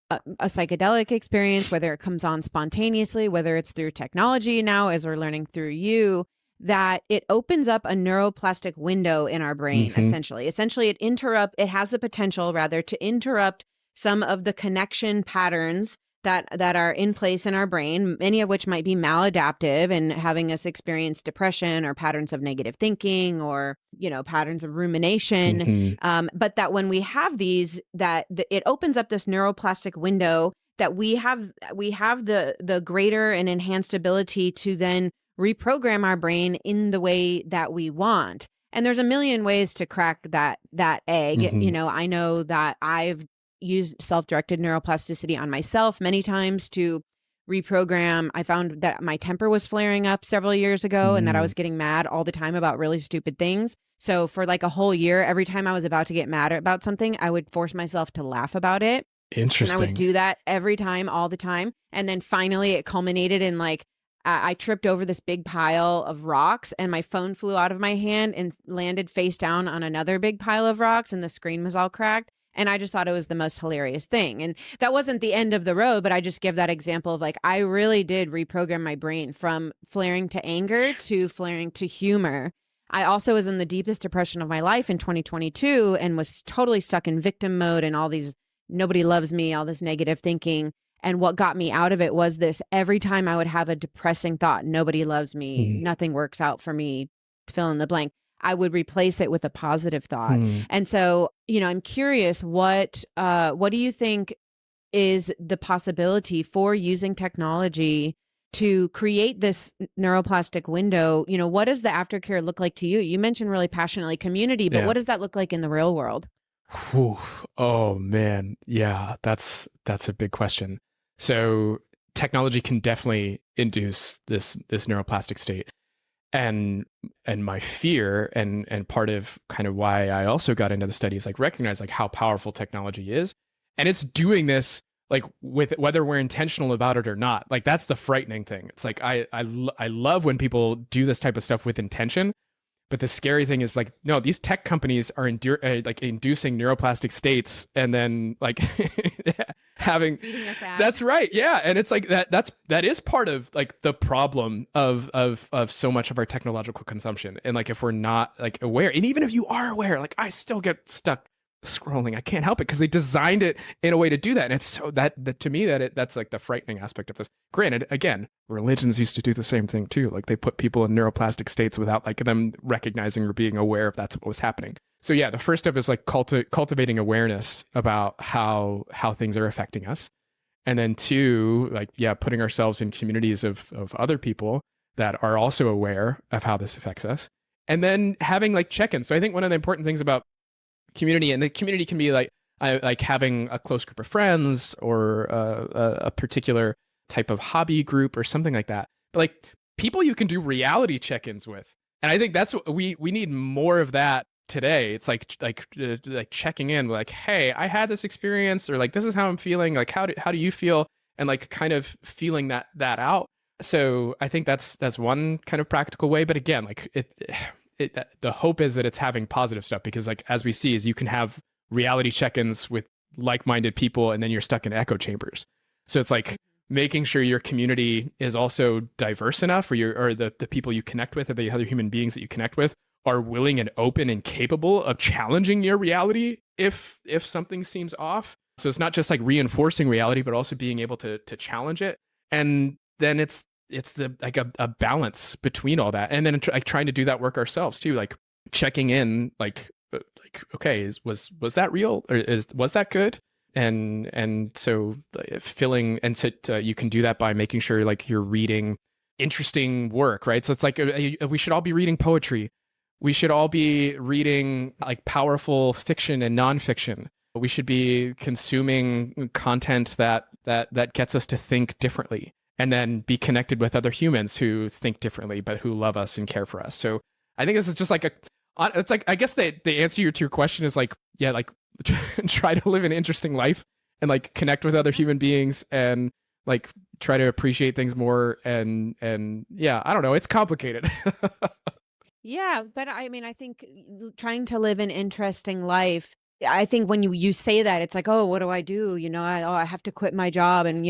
a psychedelic experience, whether it comes on spontaneously, whether it's through technology now, as we're learning through you, that it opens up a neuroplastic window in our brain, essentially. Essentially, it has the potential, rather, to interrupt some of the connection patterns that are in place in our brain, many of which might be maladaptive and having us experience depression or patterns of negative thinking or, patterns of rumination. But that when we have these, it opens up this neuroplastic window that we have the greater and enhanced ability to then reprogram our brain in the way that we want. And there's a million ways to crack that egg. I know that I've used self-directed neuroplasticity on myself many times to reprogram. I found that my temper was flaring up several years ago and that I was getting mad all the time about really stupid things. So for like a whole year, every time I was about to get mad about something, I would force myself to laugh about it. Interesting. And I would do that every time, all the time. And then finally it culminated in like, I tripped over this big pile of rocks and my phone flew out of my hand and landed face down on another big pile of rocks and the screen was all cracked. And I just thought it was the most hilarious thing. And that wasn't the end of the road, but I just give that example of like, I really did reprogram my brain from flaring to anger to flaring to humor. I also was in the deepest depression of my life in 2022 and was totally stuck in victim mode and all these, nobody loves me, all this negative thinking. And what got me out of it was this: every time I would have a depressing thought, nobody loves me, nothing works out for me, fill in the blank, I would replace it with a positive thought. And so, I'm curious, what do you think is the possibility for using technology to create this neuroplastic window? What does the aftercare look like to you? You mentioned really passionately community, but what does that look like in the real world? Whew. Oh man. Yeah, that's a big question. So technology can definitely induce this neuroplastic state. And my fear and part of kind of why I also got into the study is like recognize like how powerful technology is. And it's doing this like with whether we're intentional about it or not. Like that's the frightening thing. It's like I love when people do this type of stuff with intention. But the scary thing is like, no, these tech companies are like inducing neuroplastic states and then like having, that's right. Yeah. And it's like that is part of like the problem of so much of our technological consumption. And like, if we're not like aware, and even if you are aware, like I still get stuck scrolling. I can't help it because they designed it in a way to do that. And it's so that to me that's like the frightening aspect of this. Granted, again, religions used to do the same thing too. Like they put people in neuroplastic states without like them recognizing or being aware if that's what was happening. So yeah, the first step is like cultivating awareness about how things are affecting us. And then two, like, yeah, putting ourselves in communities of other people that are also aware of how this affects us. And then having like check-ins. So I think one of the important things about community, and the community can be like having a close group of friends or a particular type of hobby group or something like that. But like people you can do reality check-ins with. And I think that's what we need more of that today. It's like checking in, like, hey, I had this experience, or like this is how I'm feeling. Like how do you feel? And like kind of feeling that out. So I think that's one kind of practical way. But again, like the hope is that it's having positive stuff, because like as we see is you can have reality check-ins with like-minded people and then you're stuck in echo chambers. So it's like making sure your community is also diverse enough, or the people you connect with, or the other human beings that you connect with, are willing and open and capable of challenging your reality if something seems off. So it's not just like reinforcing reality, but also being able to challenge it. And then it's the like a balance between all that, and then like trying to do that work ourselves too, like checking in, like okay, was that real, or was that good? And so filling, and to you can do that by making sure like you're reading interesting work, right? So it's like we should all be reading poetry. We should all be reading like powerful fiction and nonfiction. We should be consuming content that gets us to think differently, and then be connected with other humans who think differently, but who love us and care for us. So I think this is just like it's like, I guess the answer to your question is like, yeah, like try to live an interesting life and like connect with other human beings and like try to appreciate things more, and yeah, I don't know, it's complicated. Yeah, but I mean, I think trying to live an interesting life. I think when you say that, it's like, oh, what do I do? I have to quit my job, and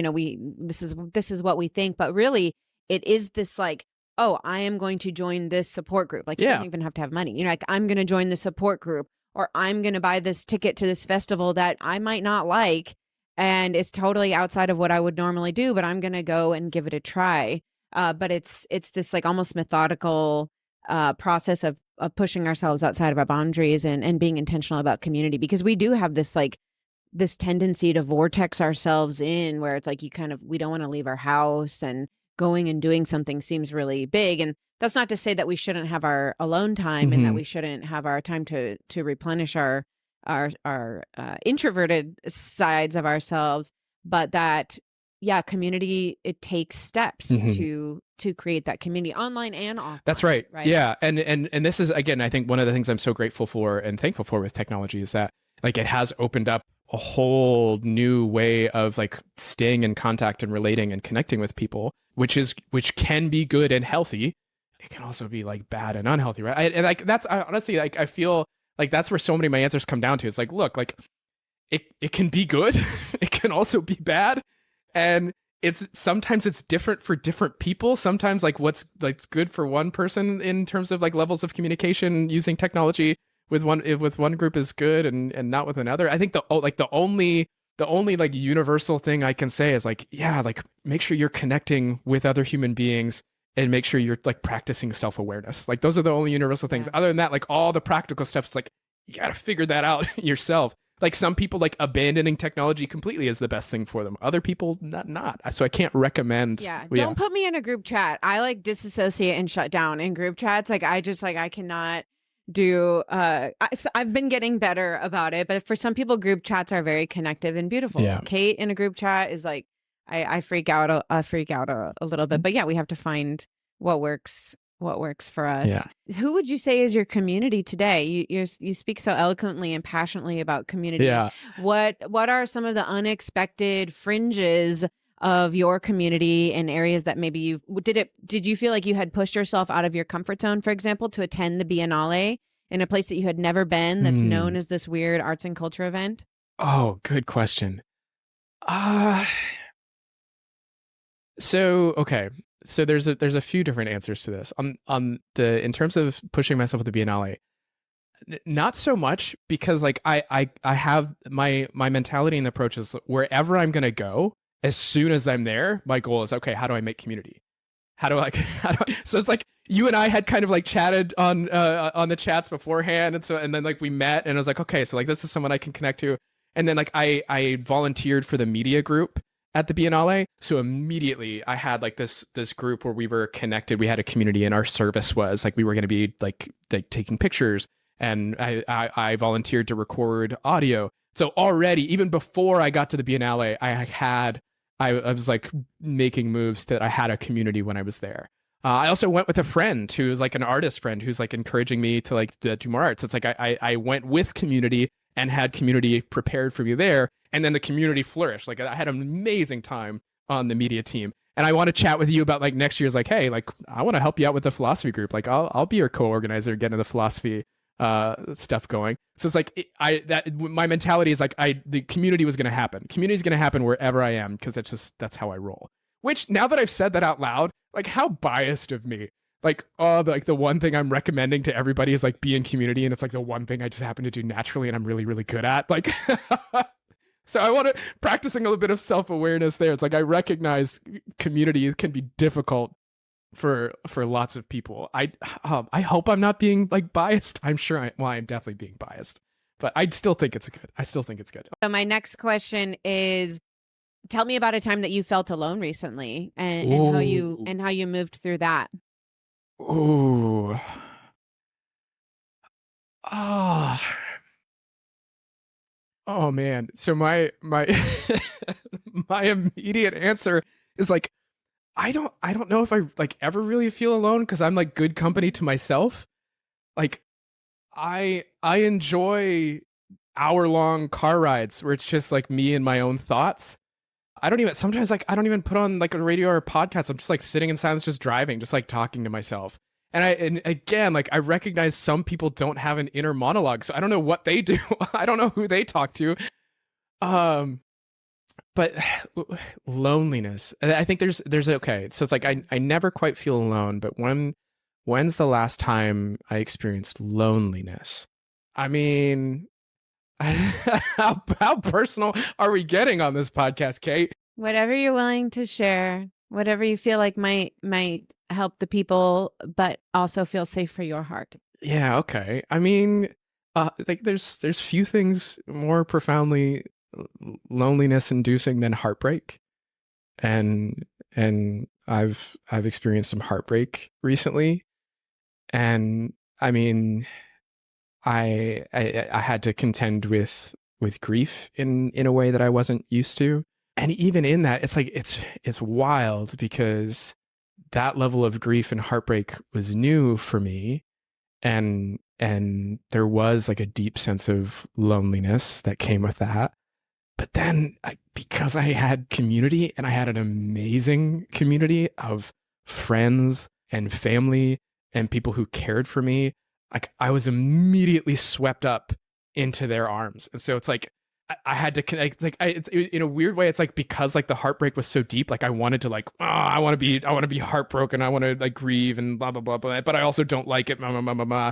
this is what we think, but really, it is this like, oh, I am going to join this support group. Like, you don't even have to have money. Like, I'm going to join the support group, or I'm going to buy this ticket to this festival that I might not like, and it's totally outside of what I would normally do, but I'm going to go and give it a try. But it's this like almost methodical process of pushing ourselves outside of our boundaries and being intentional about community, because we do have this like this tendency to vortex ourselves in where it's like we don't want to leave our house, and going and doing something seems really big. And that's not to say that we shouldn't have our alone time and that we shouldn't have our time to replenish our introverted sides of ourselves, but that community, it takes steps to create that community online and offline. That's right. Yeah. And this is, again, I think one of the things I'm so grateful for and thankful for with technology is that like it has opened up a whole new way of like staying in contact and relating and connecting with people, which can be good and healthy. It can also be like bad and unhealthy, right? And like honestly, like I feel like that's where so many of my answers come down to. It's like, look, like it can be good, it can also be bad, and sometimes it's different for different people. Sometimes like what's like good for one person in terms of like levels of communication using technology with one group is good and not with another. I think the only like universal thing I can say is like, yeah, like make sure you're connecting with other human beings and make sure you're like practicing self-awareness. Like those are the only universal things. Other than that, like all the practical stuff is like, you got to figure that out yourself. Like some people like abandoning technology completely is the best thing for them. Other people not. So I can't recommend. Yeah. Don't put me in a group chat. I like disassociate and shut down in group chats. Like I cannot do so I've been getting better about it, but for some people group chats are very connective and beautiful. Kate in a group chat is like I freak out a little bit, but yeah, we have to find what works for us. Who would you say is your community today? You speak so eloquently and passionately about community. What are some of the unexpected fringes of your community in areas that maybe did you feel like you had pushed yourself out of your comfort zone, for example, to attend the Biennale in a place that you had never been that's known as this weird arts and culture event? Oh, good question. So there's a few different answers to this. In terms of pushing myself at the Biennale, not so much, because like I have my mentality and approach is wherever I'm gonna go, as soon as I'm there, my goal is, okay, how do I make community? So it's like you and I had kind of like chatted on the chats beforehand, and then like we met, and I was like, okay, so like this is someone I can connect to, and then like I volunteered for the media group at the Biennale, so immediately I had like this group where we were connected. We had a community, and our service was like we were going to be like taking pictures, and I volunteered to record audio. So already, even before I got to the Biennale, I was like making moves that I had a community when I was there. I also went with a friend who is like an artist friend who's like encouraging me to like do more art. So it's like I went with community and had community prepared for me there. And then the community flourished. Like I had an amazing time on the media team. And I want to chat with you about like next year's like, hey, like I want to help you out with the philosophy group. Like I'll be your co-organizer, getting the philosophy stuff going. So it's like my mentality is like the community was going to happen. Community is going to happen wherever I am, because that's how I roll. Which, now that I've said that out loud, like how biased of me. Like the one thing I'm recommending to everybody is like be in community, and it's like the one thing I just happen to do naturally and I'm really, really good at. Like so I want to practicing a little bit of self-awareness there. It's like I recognize community can be difficult for lots of people. I hope I'm not being like biased. I'm sure I'm definitely being biased, but I still think it's good. So my next question is, tell me about a time that you felt alone recently, and how you moved through that. Ooh. Oh. Oh man. So my my immediate answer is like I don't know if I like ever really feel alone, because I'm like good company to myself. Like I enjoy hour-long car rides where it's just like me and my own thoughts. I don't even, sometimes like I don't even put on like a radio or a podcast. I'm just like sitting in silence, just driving, just like talking to myself. And again, like I recognize some people don't have an inner monologue, so I don't know what they do. I don't know who they talk to. But loneliness, I think there's okay. So it's like I never quite feel alone, but when's the last time I experienced loneliness? I mean, how personal are we getting on this podcast, Kate? Whatever you're willing to share, whatever you feel like might help the people, but also feel safe for your heart. Yeah, okay. I mean, like there's few things more profoundly loneliness inducing than heartbreak. And I've experienced some heartbreak recently. And I mean, I had to contend with grief in a way that I wasn't used to. And even in that, it's like it's wild because that level of grief and heartbreak was new for me. And there was like a deep sense of loneliness that came with that. But then because I had community, and I had an amazing community of friends and family and people who cared for me, like I was immediately swept up into their arms. And so it's like I had to connect. It's like it's in a weird way. It's like because like the heartbreak was so deep, like I wanted to like, oh, I want to be heartbroken. I want to like grieve and blah blah blah blah. But I also don't like it. Blah, blah, blah, blah, blah.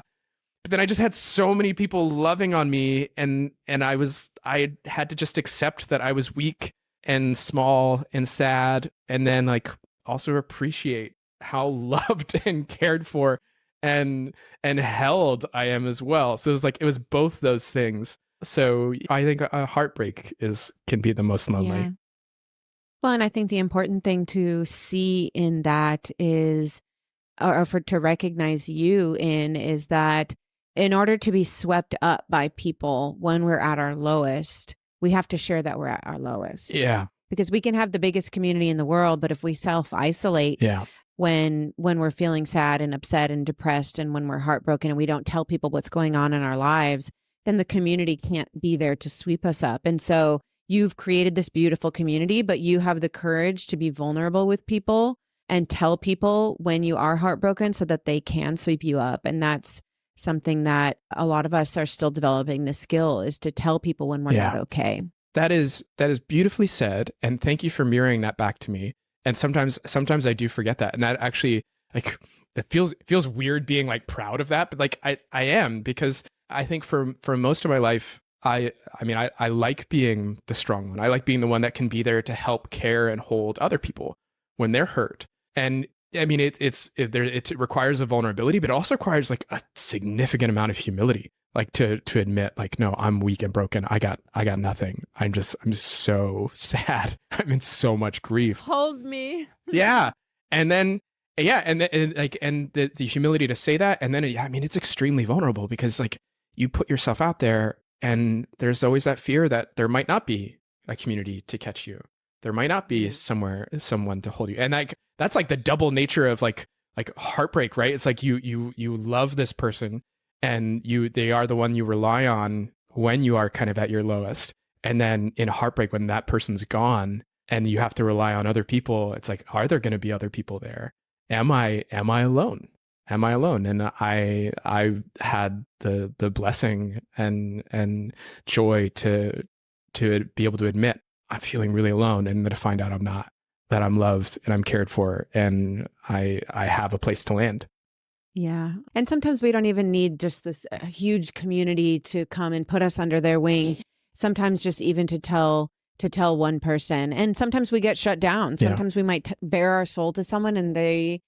But then I just had so many people loving on me, and I had to just accept that I was weak and small and sad, and then like also appreciate how loved and cared for and held I am as well. So it was both those things. So I think a heartbreak can be the most lonely. Yeah. Well, and I think the important thing to see in that is, or to recognize you in, is that in order to be swept up by people when we're at our lowest, we have to share that we're at our lowest. Yeah. Because we can have the biggest community in the world, but if we self-isolate when we're feeling sad and upset and depressed and when we're heartbroken and we don't tell people what's going on in our lives, then the community can't be there to sweep us up. And so you've created this beautiful community, but you have the courage to be vulnerable with people and tell people when you are heartbroken so that they can sweep you up. And that's something that a lot of us are still developing the skill, is to tell people when we're not okay. That is beautifully said. And thank you for mirroring that back to me. And sometimes I do forget that. And that actually, like, it feels weird being like proud of that, but like I am, because I think for most of my life, I mean, I like being the strong one. I like being the one that can be there to help care and hold other people when they're hurt. And I mean, it requires a vulnerability, but it also requires like a significant amount of humility, like to admit like, no, I'm weak and broken. I got nothing. I'm just so sad. I'm in so much grief. Hold me. Yeah. And then, and the humility to say that. And then, I mean, it's extremely vulnerable because like you put yourself out there and there's always that fear that there might not be a community to catch you. There might not be someone to hold you. And like, that's like the double nature of like heartbreak, right? It's like you love this person and they are the one you rely on when you are kind of at your lowest. And then in heartbreak, when that person's gone and you have to rely on other people, it's like, are there going to be other people there? Am I alone? Am I alone? And I had the blessing and joy to be able to admit I'm feeling really alone, and then to find out I'm not, that I'm loved and I'm cared for, and I have a place to land. Yeah. And sometimes we don't even need just this huge community to come and put us under their wing. Sometimes just even to tell one person. And sometimes we get shut down. Sometimes we might bare our soul to someone and they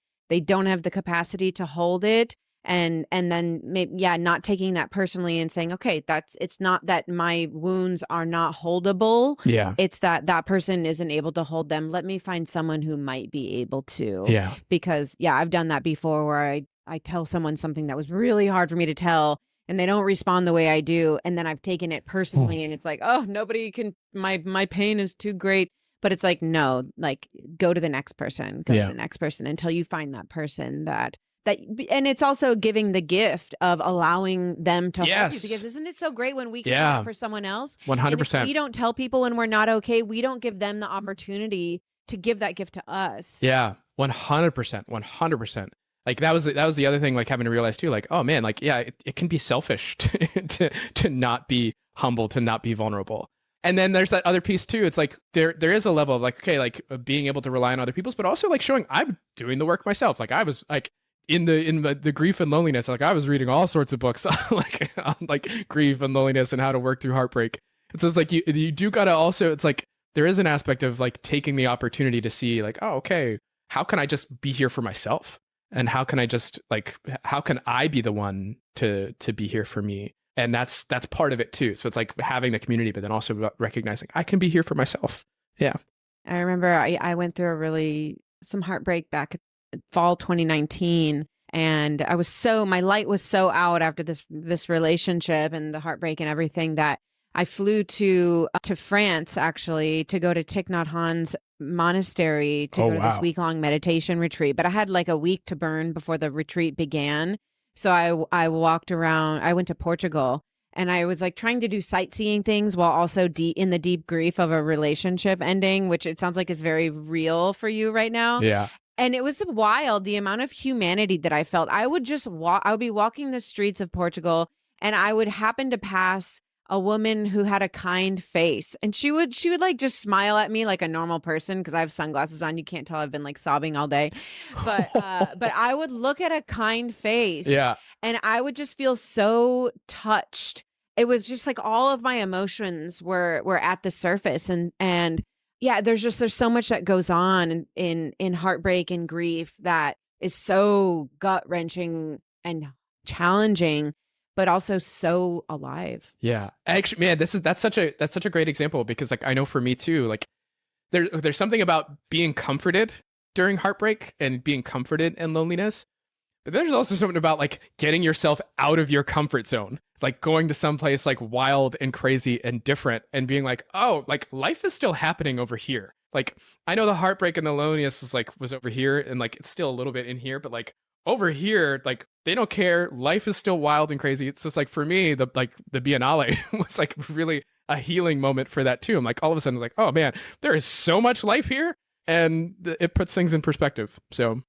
don't have the capacity to hold it. And then maybe, not taking that personally and saying, okay, it's not that my wounds are not holdable. Yeah. It's that person isn't able to hold them. Let me find someone who might be able to. Yeah. Because I've done that before where I tell someone something that was really hard for me to tell and they don't respond the way I do. And then I've taken it personally and it's like, oh, nobody can, my pain is too great. But it's like, no, like go to the next person, to the next person until you find that person that and it's also giving the gift of allowing them to hold you, Yes. because isn't it so great when we can do Yeah. that for someone else? 100%. And if we don't tell people when we're not okay, we don't give them the opportunity to give that gift to us. Yeah, 100%, 100%. Like that was the other thing, like having to realize too, like, oh man, like, yeah, it can be selfish to not be humble, to not be vulnerable. And then there's that other piece too. It's like there is a level of like, okay, like being able to rely on other people's, but also like showing I'm doing the work myself. Like I was like in the grief and loneliness, like I was reading all sorts of books on like grief and loneliness and how to work through heartbreak. And so it's like you do gotta also, it's like there is an aspect of like taking the opportunity to see like, oh, okay, how can I just be here for myself? And how can I just like, how can I be the one to be here for me? And that's part of it too. So it's like having the community, but then also recognizing I can be here for myself. Yeah. I remember I went through some heartbreak back fall 2019. And my light was so out after this relationship and the heartbreak and everything that I flew to France actually to go to Thich Nhat Hanh's monastery to go to this week-long meditation retreat. But I had like a week to burn before the retreat began. So I walked around. I went to Portugal and I was like trying to do sightseeing things while also in the deep grief of a relationship ending, which it sounds like is very real for you right now. Yeah. And it was wild, the amount of humanity that I felt. I would just I would be walking the streets of Portugal and I would happen to pass a woman who had a kind face, and she would like just smile at me like a normal person, because I have sunglasses on. You can't tell I've been like sobbing all day, but I would look at a kind face, Yeah, and I would just feel so touched. It was just like all of my emotions were at the surface, and yeah, there's so much that goes on in heartbreak and grief that is so gut wrenching and challenging, but also so alive. Yeah. Actually, man, that's such a great example, because like I know for me too, like there's something about being comforted during heartbreak and being comforted in loneliness. But there's also something about like getting yourself out of your comfort zone, like going to someplace like wild and crazy and different and being like, oh, like life is still happening over here. Like I know the heartbreak and the loneliness was over here, and like it's still a little bit in here, but like over here, like they don't care. Life is still wild and crazy. It's just like for me, the Biennale was like really a healing moment for that too. I'm like all of a sudden like, oh man, there is so much life here, and it puts things in perspective. So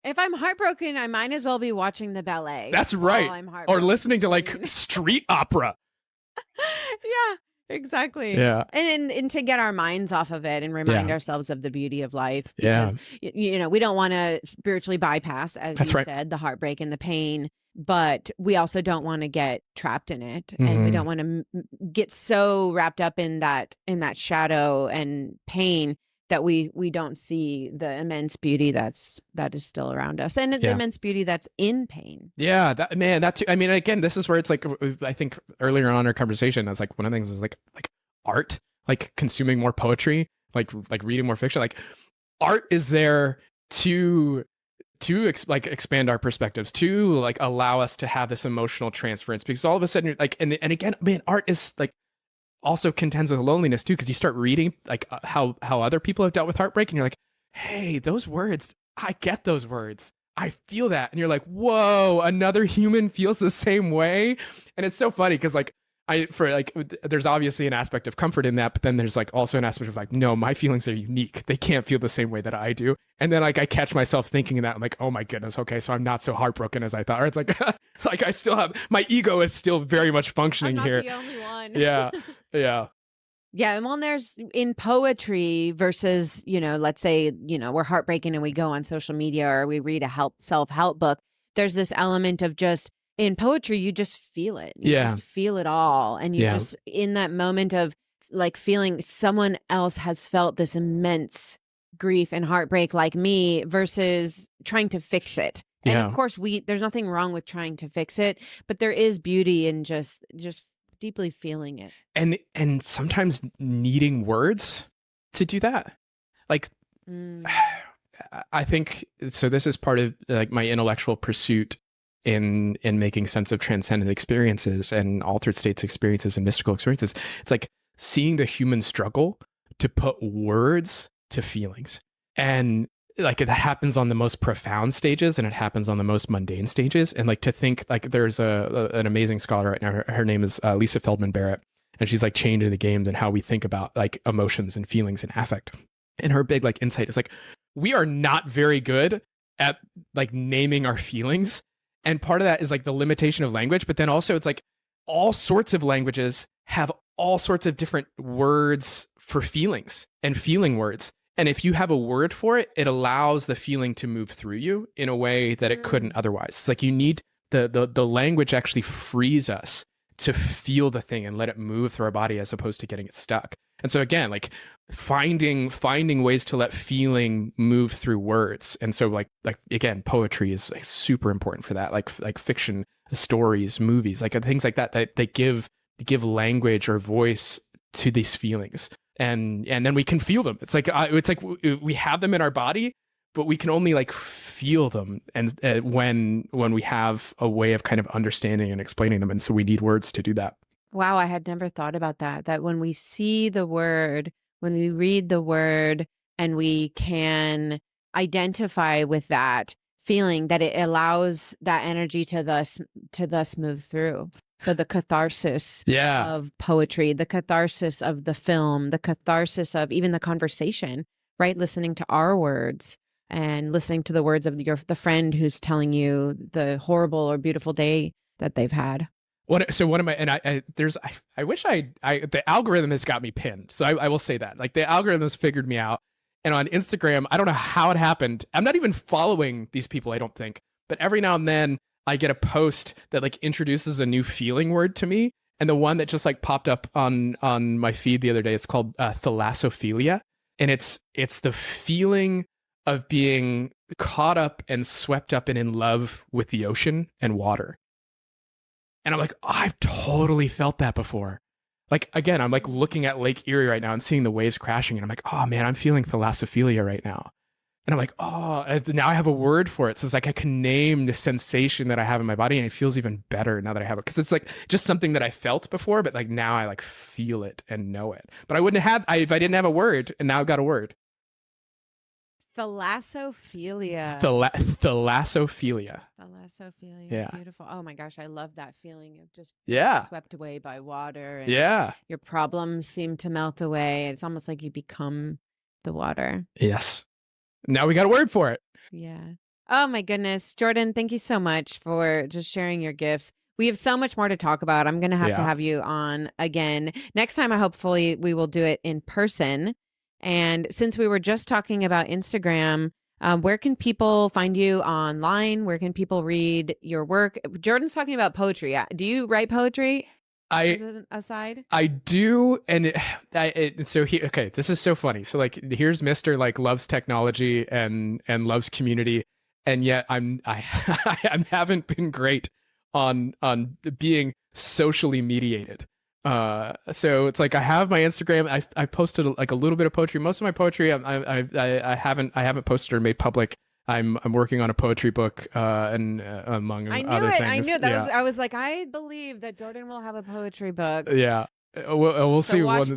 if I'm heartbroken, I might as well be watching the ballet. That's right. Or listening to like street opera. Yeah. Exactly. Yeah. And to get our minds off of it and remind ourselves of the beauty of life. Because, we don't want to spiritually bypass, as you said, the heartbreak and the pain, but we also don't want to get trapped in it. Mm-hmm. And we don't want to get so wrapped up in that shadow and pain that we don't see the immense beauty that is still around us, and the immense beauty that's in pain. Yeah, that too. I mean, again, this is where it's like, I think earlier on in our conversation, I was like, one of the things is like art, like consuming more poetry, like reading more fiction. Like art is there to expand our perspectives, to like allow us to have this emotional transference, because all of a sudden you're like, and again, man, art is like also contends with loneliness too, because you start reading like how other people have dealt with heartbreak, and you're like, hey, those words, I get those words, I feel that, and you're like, whoa, another human feels the same way. And it's so funny because like there's obviously an aspect of comfort in that, but then there's like also an aspect of like, no, my feelings are unique, they can't feel the same way that I do. And then like I catch myself thinking that, I'm like, oh my goodness, okay, so I'm not so heartbroken as I thought. Or it's like like I still have, my ego is still very much functioning I'm not here. The only one. Yeah. And well, there's in poetry versus, let's say, we're heartbreaking and we go on social media or we read a self-help book. There's this element of just, in poetry, you just feel it. You just feel it all. And you just, in that moment of like feeling someone else has felt this immense grief and heartbreak like me, versus trying to fix it. And of course, there's nothing wrong with trying to fix it, but there is beauty in just deeply feeling it. And sometimes needing words to do that. Like, I think, so this is part of like my intellectual pursuit in making sense of transcendent experiences and altered states experiences and mystical experiences. It's like seeing the human struggle to put words to feelings. And like that happens on the most profound stages and it happens on the most mundane stages. And like to think like there's an amazing scholar right now. Her name is Lisa Feldman Barrett, and she's like chained to the games and how we think about like emotions and feelings and affect. And her big like insight is like, we are not very good at like naming our feelings. And part of that is like the limitation of language, but then also it's like all sorts of languages have all sorts of different words for feelings and feeling words. And if you have a word for it, it allows the feeling to move through you in a way that it couldn't otherwise. It's like you need the language actually frees us to feel the thing and let it move through our body as opposed to getting it stuck. And so again, like finding ways to let feeling move through words. And so like again, poetry is like super important for that. Like fiction, stories, movies, like things like that they give language or voice to these feelings. And then we can feel them. It's like we have them in our body, but we can only like feel them, and when we have a way of kind of understanding and explaining them. And so we need words to do that. Wow, I had never thought about that. That when we see the word, when we read the word, and we can identify with that feeling, that it allows that energy to thus move through. So the catharsis of poetry, the catharsis of the film, the catharsis of even the conversation, right? Listening to our words and listening to the words of the friend who's telling you the horrible or beautiful day that they've had. So one of my, and I wish the algorithm has got me pinned. So I will say that like the algorithm has figured me out. And on Instagram, I don't know how it happened. I'm not even following these people, I don't think. But every now and then I get a post that like introduces a new feeling word to me. And the one that just like popped up on my feed the other day, it's called thalassophilia. And it's the feeling of being caught up and swept up and in love with the ocean and water. And I'm like, oh, I've totally felt that before. Like, again, I'm like looking at Lake Erie right now and seeing the waves crashing. And I'm like, oh man, I'm feeling thalassophilia right now. And I'm like, oh, now I have a word for it. So it's like I can name the sensation that I have in my body, and it feels even better now that I have it. Because it's like just something that I felt before, but like now I like feel it and know it. But I wouldn't have if I didn't have a word, and now I've got a word. Thalassophilia. Thalassophilia. Thalassophilia. Yeah. Beautiful. Oh my gosh, I love that feeling of just swept away by water. And your problems seem to melt away. It's almost like you become the water. Yes. Now we got a word for it. Yeah. Oh my goodness. Jordan, thank you so much for just sharing your gifts. We have so much more to talk about. I'm going to have you on again. Next time, hopefully we will do it in person. And since we were just talking about Instagram, where can people find you online? Where can people read your work? Jordan's talking about poetry. Do you write poetry? As an aside, I do, and okay, this is so funny. So like, here's Mr. like loves technology and loves community, and yet I haven't been great on being socially mediated. So it's like I have my Instagram. I posted like a little bit of poetry. Most of my poetry I haven't posted or made public. I'm working on a poetry book, and among other things. I knew that. I was like, I believe that Jordan will have a poetry book. Yeah, we'll see when that gets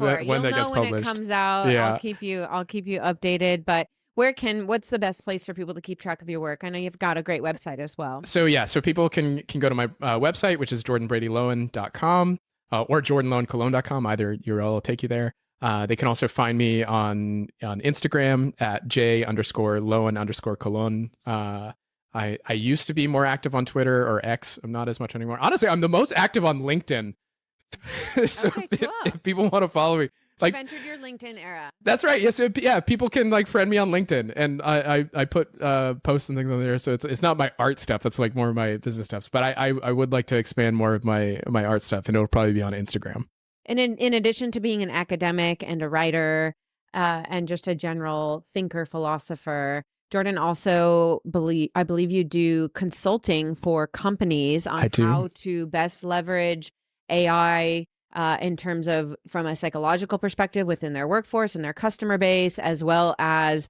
published. When it comes out. Yeah. I'll keep you updated. But what's the best place for people to keep track of your work? I know you've got a great website as well. So people can go to my website, which is jordanbradylowen.com, or jordanloewen-colón.com. Either URL will take you there. They can also find me on Instagram at j_Loewen_Colón. I used to be more active on Twitter or X. I'm not as much anymore. Honestly, I'm the most active on LinkedIn. So okay, cool. if people want to follow me, like, you've entered your LinkedIn era. That's right. Yes. People can like friend me on LinkedIn, and I put posts and things on there. So it's not my art stuff. That's like more of my business stuff. But I would like to expand more of my art stuff, and it'll probably be on Instagram. And in addition to being an academic and a writer, and just a general thinker, philosopher, Jordan also I believe you do consulting for companies on how to best leverage AI in terms of from a psychological perspective within their workforce and their customer base, as well as,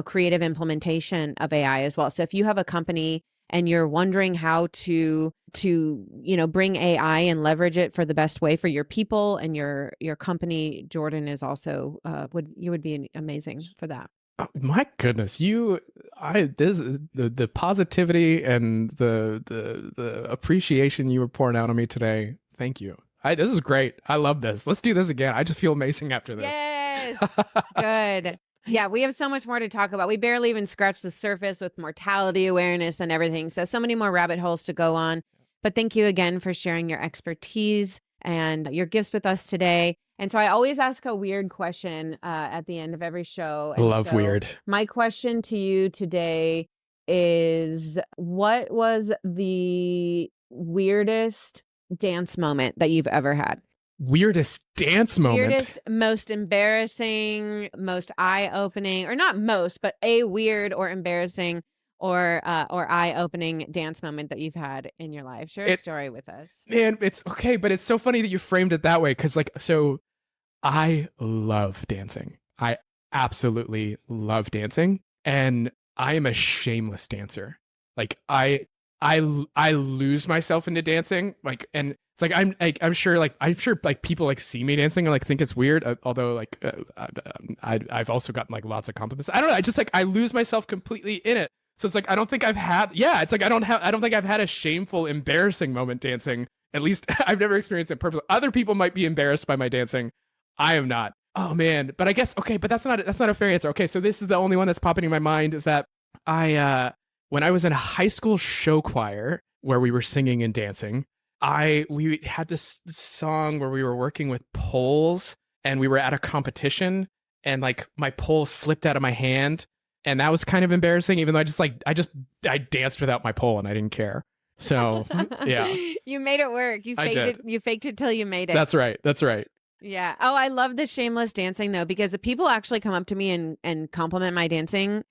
creative implementation of AI as well. So if you have a company and you're wondering how to bring AI and leverage it for the best way for your people and your company, Jordan is also would be amazing for that. Oh, my goodness, this is the positivity and the appreciation you were pouring out on me today. Thank you. This is great. I love this. Let's do this again. I just feel amazing after this. Yes. Good. Yeah, we have so much more to talk about. We barely even scratched the surface with mortality awareness and everything. So many more rabbit holes to go on. But thank you again for sharing your expertise and your gifts with us today. And so I always ask a weird question at the end of every show. I love weird. My question to you today is, what was the weirdest dance moment that you've ever had? Weirdest dance moment? Weirdest, most embarrassing, most eye-opening, or not most, but a weird or embarrassing or eye-opening dance moment that you've had in your life. Share a story with us. Man, it's okay, but it's so funny that you framed it that way, because so I love dancing. I absolutely love dancing, and I am a shameless dancer. Like I lose myself into dancing, and it's like I'm sure people see me dancing and think it's weird. Although I've also gotten lots of compliments. I don't know. I just I lose myself completely in it. So it's I don't think I've had. Yeah, it's I don't think I've had a shameful, embarrassing moment dancing. At least I've never experienced it personally. Other people might be embarrassed by my dancing. I am not. Oh man. But I guess but that's not a fair answer. Okay, so this is the only one that's popping in my mind, is that when I was in a high school show choir where we were singing and dancing, we had this song where we were working with poles, and we were at a competition, and my pole slipped out of my hand, and that was kind of embarrassing, even though I danced without my pole and I didn't care. So yeah. You made it work. You faked it till you made it. That's right. Yeah. Oh, I love the shameless dancing though, because the people actually come up to me and compliment my dancing,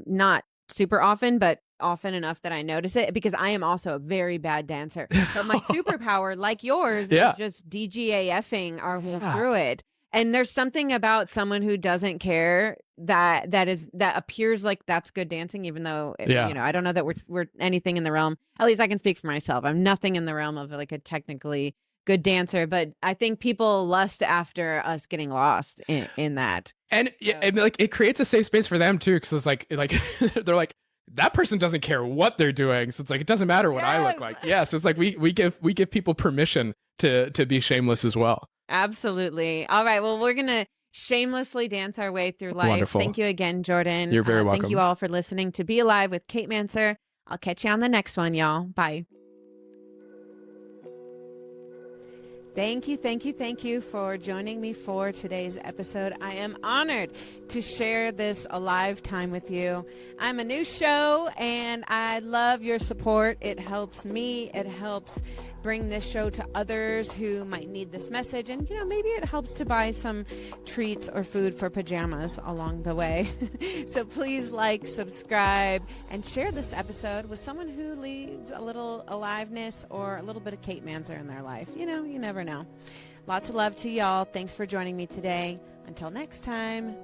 not super often, but often enough that I notice it, because I am also a very bad dancer. But my superpower, like yours, is just DGAFing our way through it. And there's something about someone who doesn't care that appears like that's good dancing, even though I don't know that we're anything in the realm. At least I can speak for myself. I'm nothing in the realm of a technically good dancer, but I think people lust after us getting lost in that. And it creates a safe space for them too, because it's they're like, that person doesn't care what they're doing, so it's it doesn't matter what I look like. Yeah, so it's we give people permission to be shameless as well. Absolutely. All right, well, we're gonna shamelessly dance our way through life. Wonderful. Thank you again, Jordan. You're very welcome. Thank you all for listening to Be Alive with Kate Manser. I'll catch you on the next one, y'all. Bye. Thank you for joining me for today's episode. I am honored to share this alive time with you. I'm a new show and I love your support. It helps me. It helps bring this show to others who might need this message. And, maybe it helps to buy some treats or food for pajamas along the way. So please subscribe, and share this episode with someone who leads a little aliveness or a little bit of Kate Manser in their life. You never know. Lots of love to y'all. Thanks for joining me today. Until next time.